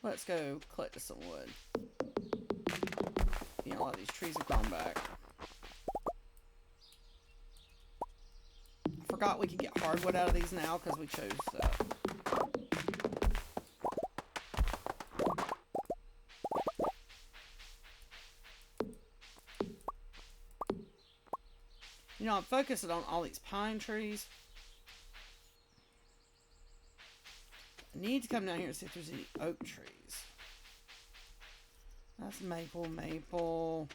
Let's go collect some wood. You know, a lot of these trees have gone back. I forgot we could get hardwood out of these now because we chose that. You know, I'm focusing on all these pine trees. I need to come down here and see if there's any oak trees. That's maple, maple.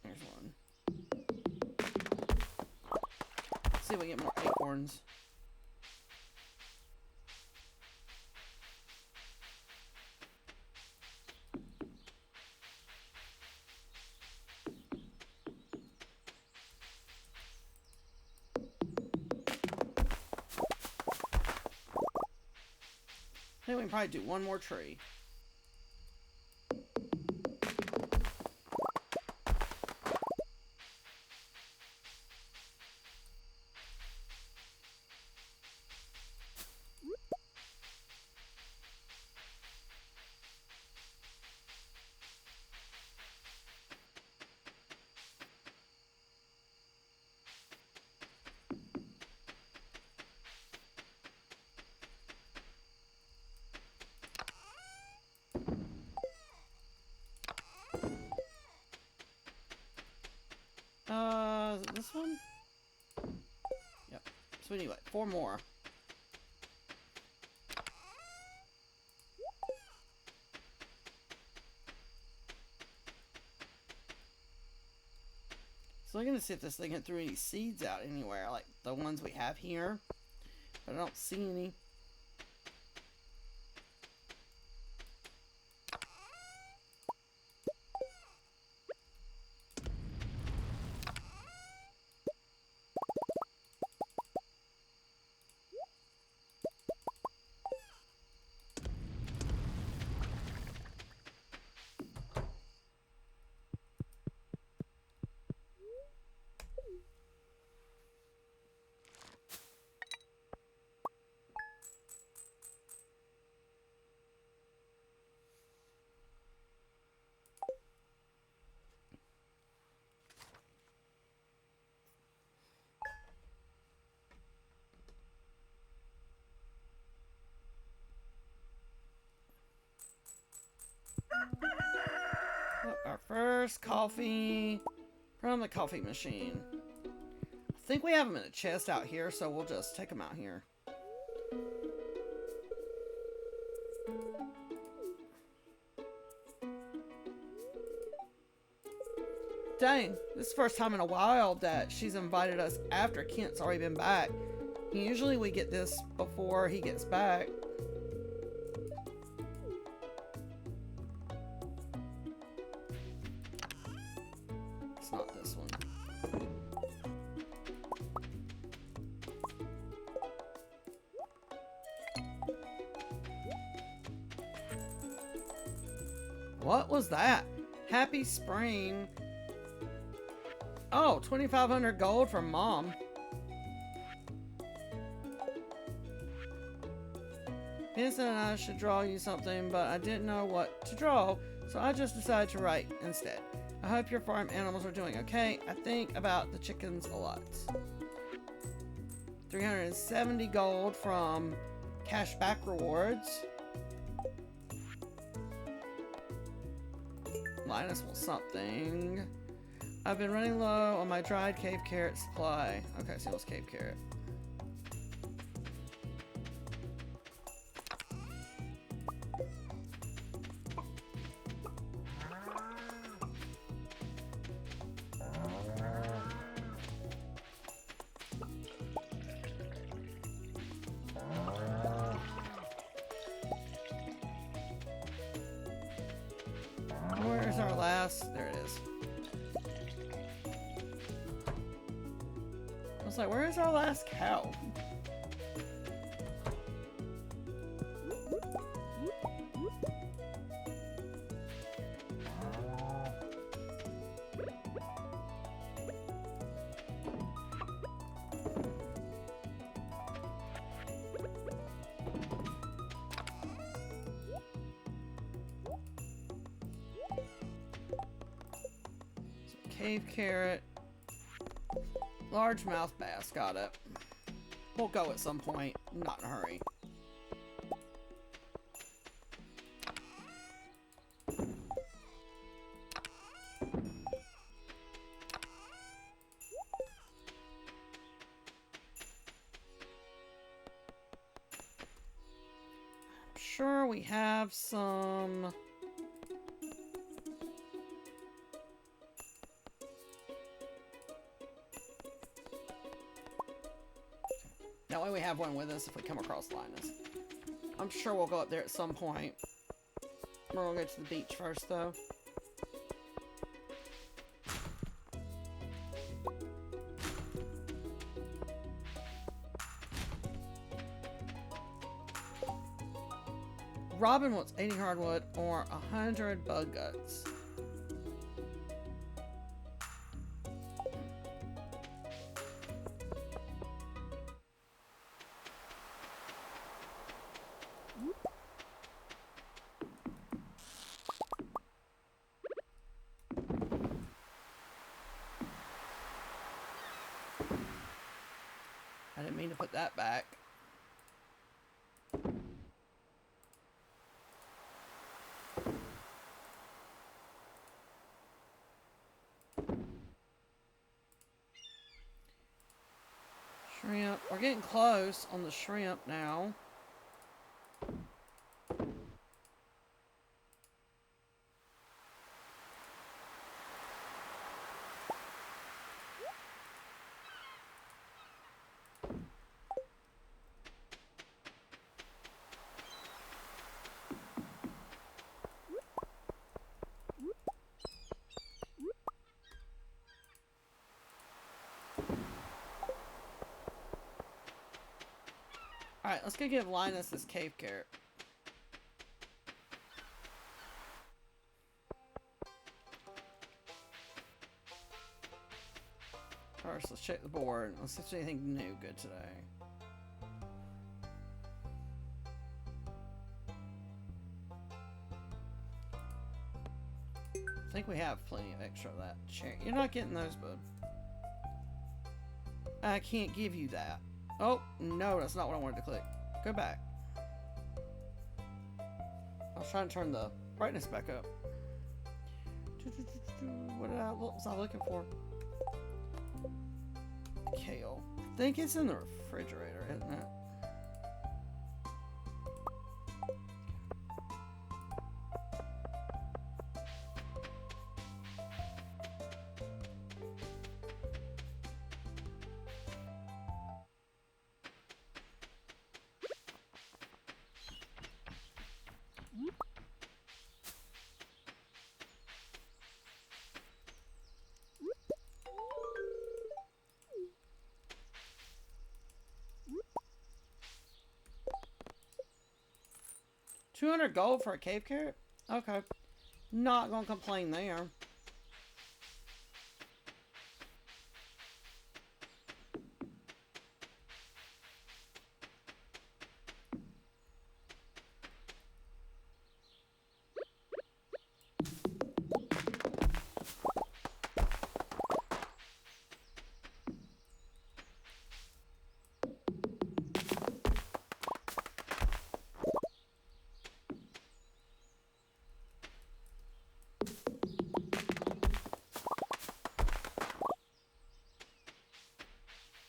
There's one. Let's see if we get more acorns. I think we can probably do one more tree. Is it this one? Yep. So we need what? 4 more. So looking to see if this thing threw any seeds out anywhere, like the ones we have here. But I don't see any. Our first coffee from the coffee machine. I think we have them in a chest out here, so we'll just take them out here. Dang, this is the first time in a while that she's invited us after Kent's already been back. Usually we get this before he gets back. It's not this one. What was that? Happy spring. Oh, 2,500 gold from Mom. Vincent and I should draw you something, but I didn't know what to draw, so I just decided to write instead. I hope your farm animals are doing okay. I think about the chickens a lot. 370 gold from cashback rewards. Linus will something. I've been running low on my dried cave carrot supply. Okay, so it was cave carrot. Where's our last? There it is. I was like, where is our last cow? Cave carrot. Largemouth bass. Got it. We'll go at some point. Not in a hurry. Sure, we have some. That way we have one with us if we come across Linus. I'm sure we'll go up there at some point. We're gonna go to the beach first, though. Robin wants 80 hardwood or 100 bug guts. I didn't mean to put that back. Shrimp. We're getting close on the shrimp now. Alright, let's go give Linus this cave carrot. First, let's check the board. Let's see if there's anything new good today. I think we have plenty of extra of that cherry. You're not getting those, bud. I can't give you that. Oh, no, that's not what I wanted to click. Go back. I was trying to turn the brightness back up. What was I looking for? Kale. I think it's in the refrigerator, isn't it? $200 gold for a cave carrot? Okay. Not gonna complain there.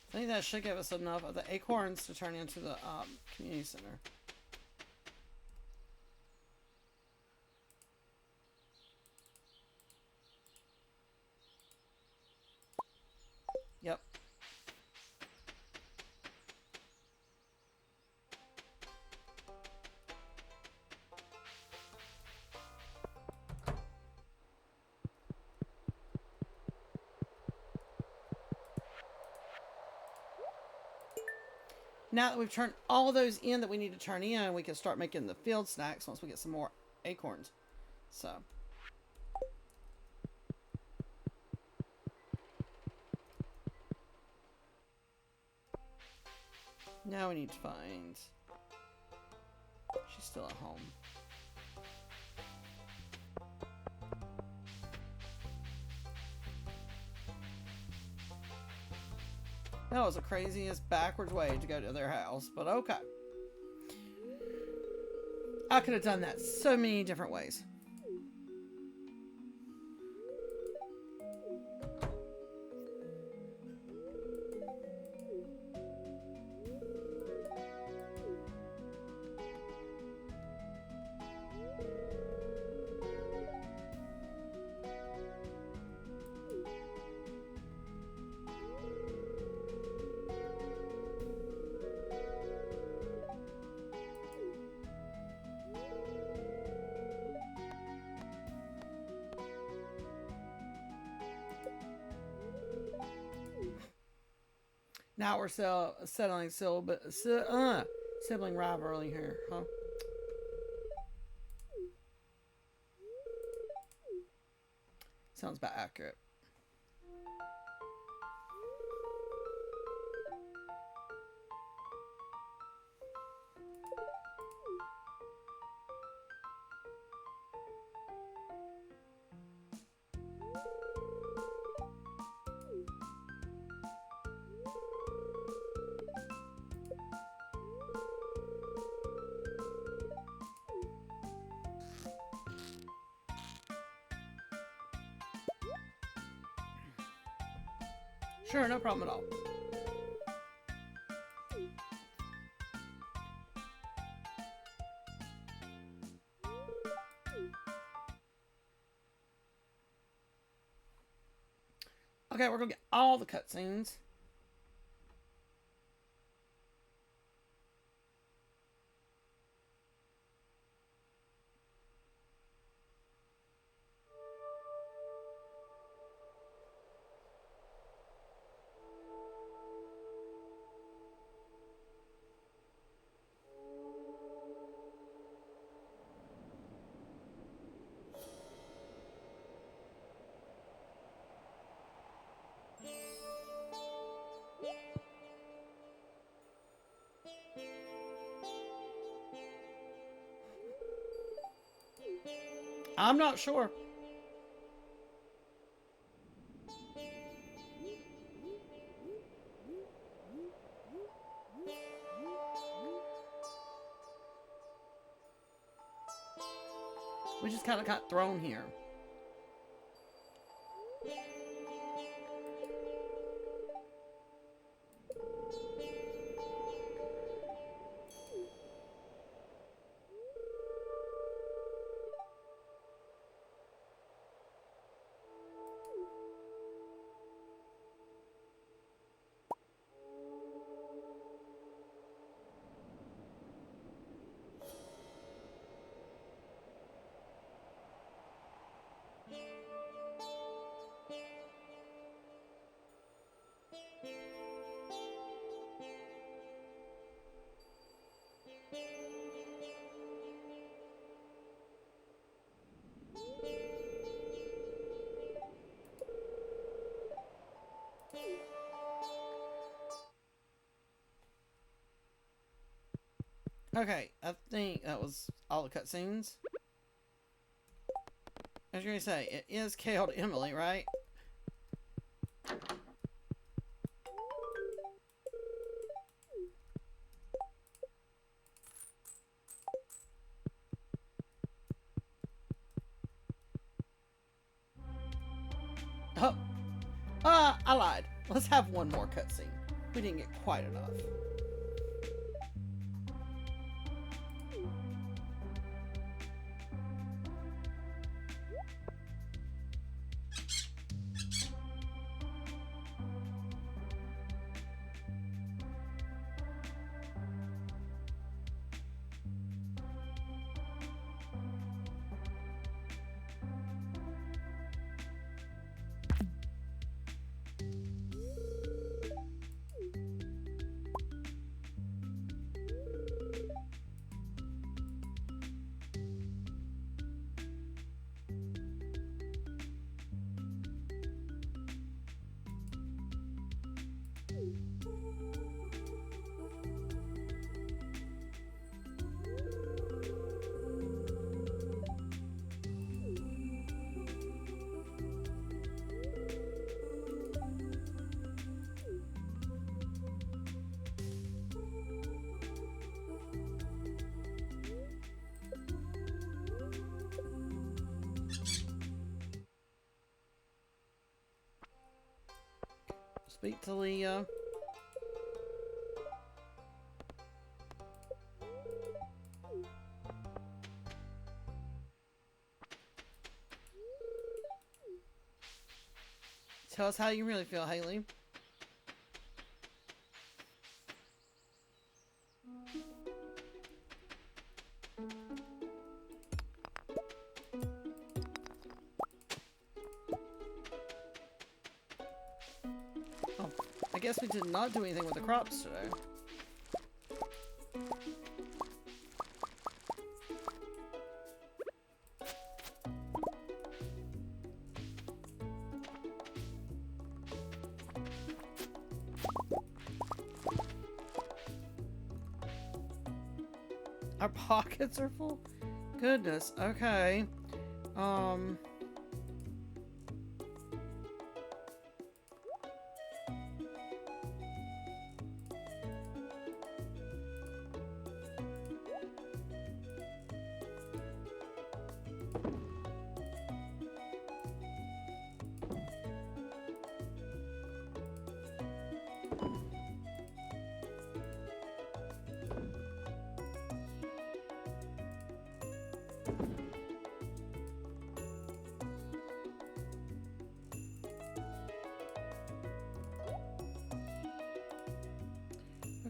I think that should give us enough of the acorns to turn into the community center. Yep. Now that we've turned all those in that we need to turn in, we can start making the field snacks once we get some more acorns. So. Now we need to find... She's still at home. That was the craziest backwards way to go to their house, but okay. I could have done that so many different ways. Now we're settling sibling rivalry here, huh? Sounds about accurate. Sure, no problem at all. Okay, we're gonna get all the cutscenes. I'm not sure. We just kind of got thrown here. Okay, I think that was all the cutscenes. I was going to say, it is called Emily, right? Oh, I lied. Let's have one more cutscene. We didn't get quite enough. speak to Leah. Tell us how you really feel, Haley. Oh, I guess we did not do anything with the crops today. Our pockets are full? Goodness, okay.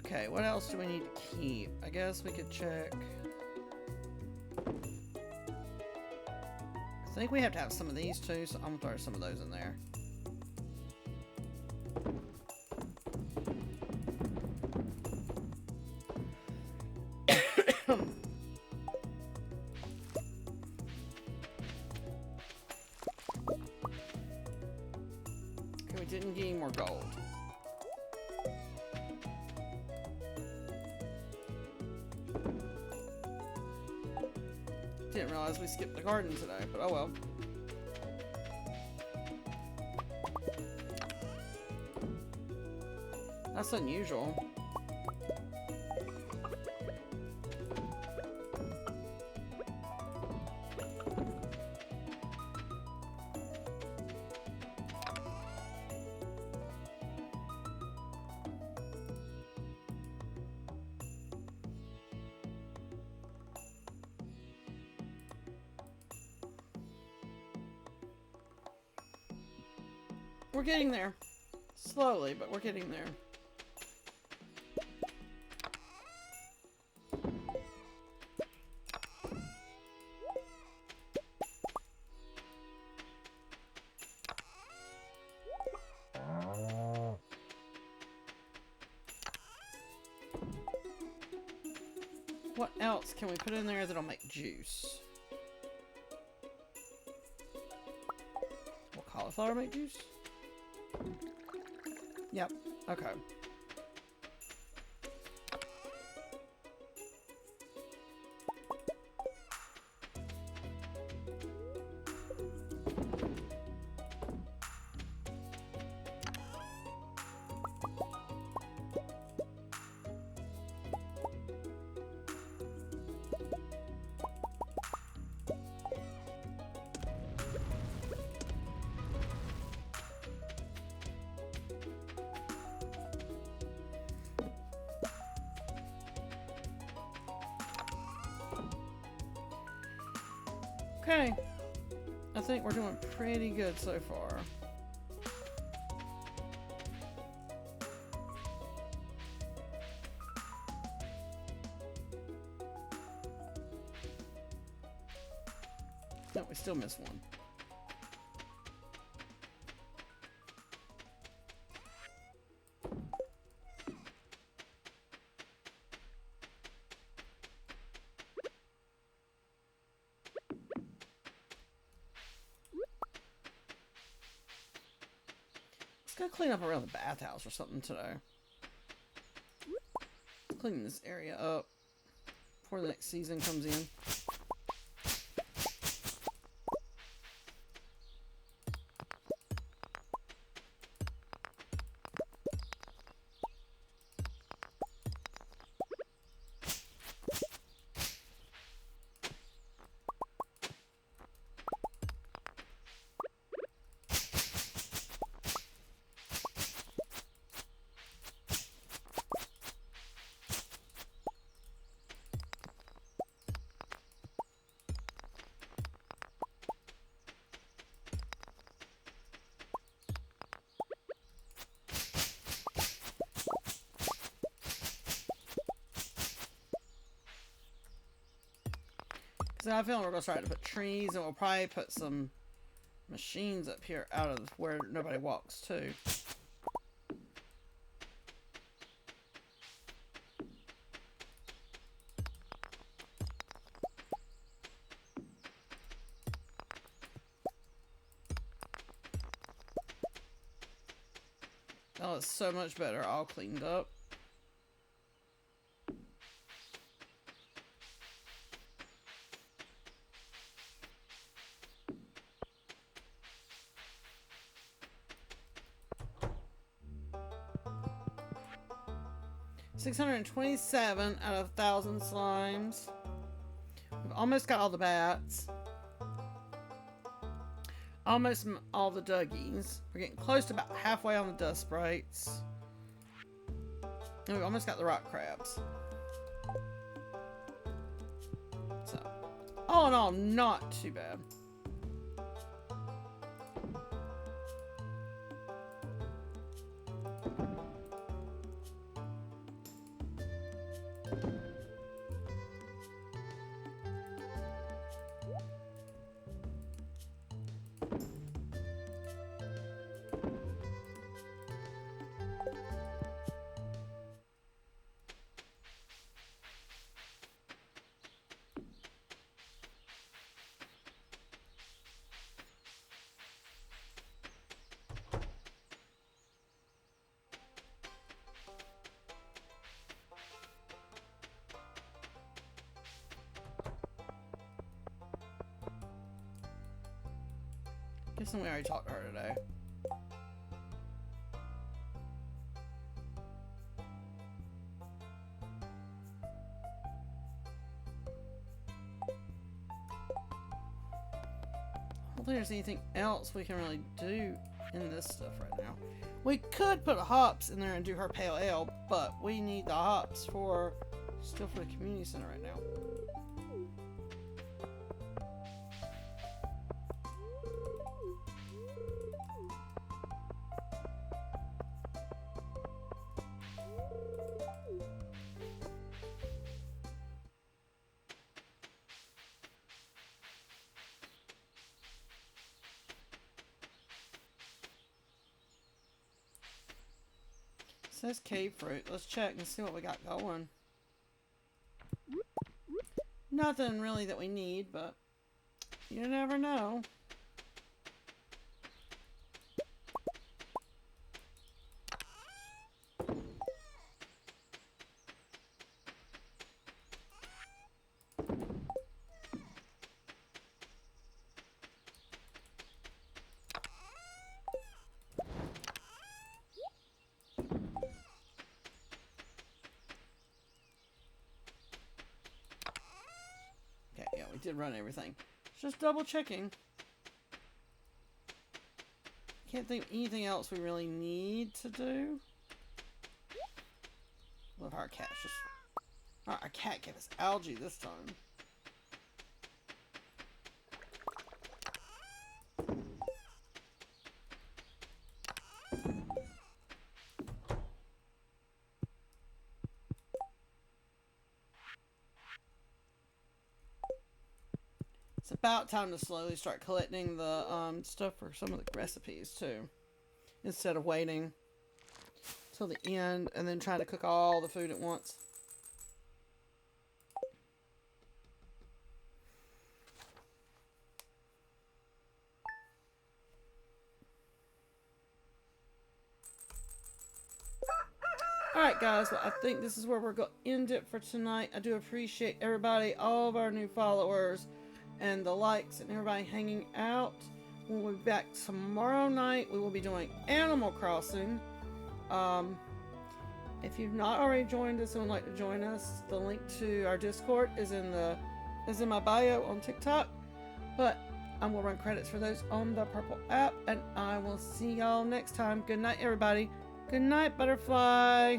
Okay, what else do we need to keep? I guess we could check. I think we have to have some of these too, so I'm gonna throw some of those in there. Okay, we didn't get any more gold. Didn't realize we skipped the garden today, but oh well. That's unusual. We're getting there. Slowly, but we're getting there. What else can we put in there that'll make juice? Will cauliflower make juice? Yep. Okay. Okay. I think we're doing pretty good so far. No, we still missed one. Let's go clean up around the bathhouse or something today. Clean this area up before the next season comes in. So I feel like we're going to start to put trees, and we'll probably put some machines up here out of where nobody walks too. Oh, it's so much better, all cleaned up. $627 out of 1,000 slimes. We've almost got all the bats. Almost all the Dougies. We're getting close to about halfway on the dust sprites. And we've almost got the rock crabs. So, all in all, not too bad. Guessing we already talked to her today. I don't think there's anything else we can really do in this stuff right now. We could put hops in there and do her pale ale, but we need the hops for still for the community center right now. It says cave fruit. Let's check and see what we got going. Nothing really that we need, but you never know. Did run everything. Just double checking. Can't think of anything else we really need to do. Love how our cat just... Our cat gave us algae this time. It's about time to slowly start collecting the stuff for some of the recipes too, instead of waiting till the end and then trying to cook all the food at once. Alright guys, well I think this is where we're going to end it for tonight. I do appreciate everybody, all of our new followers, and the likes, and everybody hanging out. We'll be back tomorrow night. We will be doing Animal Crossing. If you've not already joined us and would like to join us, the link to our Discord is in my bio on TikTok. But I will run credits for those on the purple app, and I will see y'all next time. Good night, everybody. Good night, Butterfly.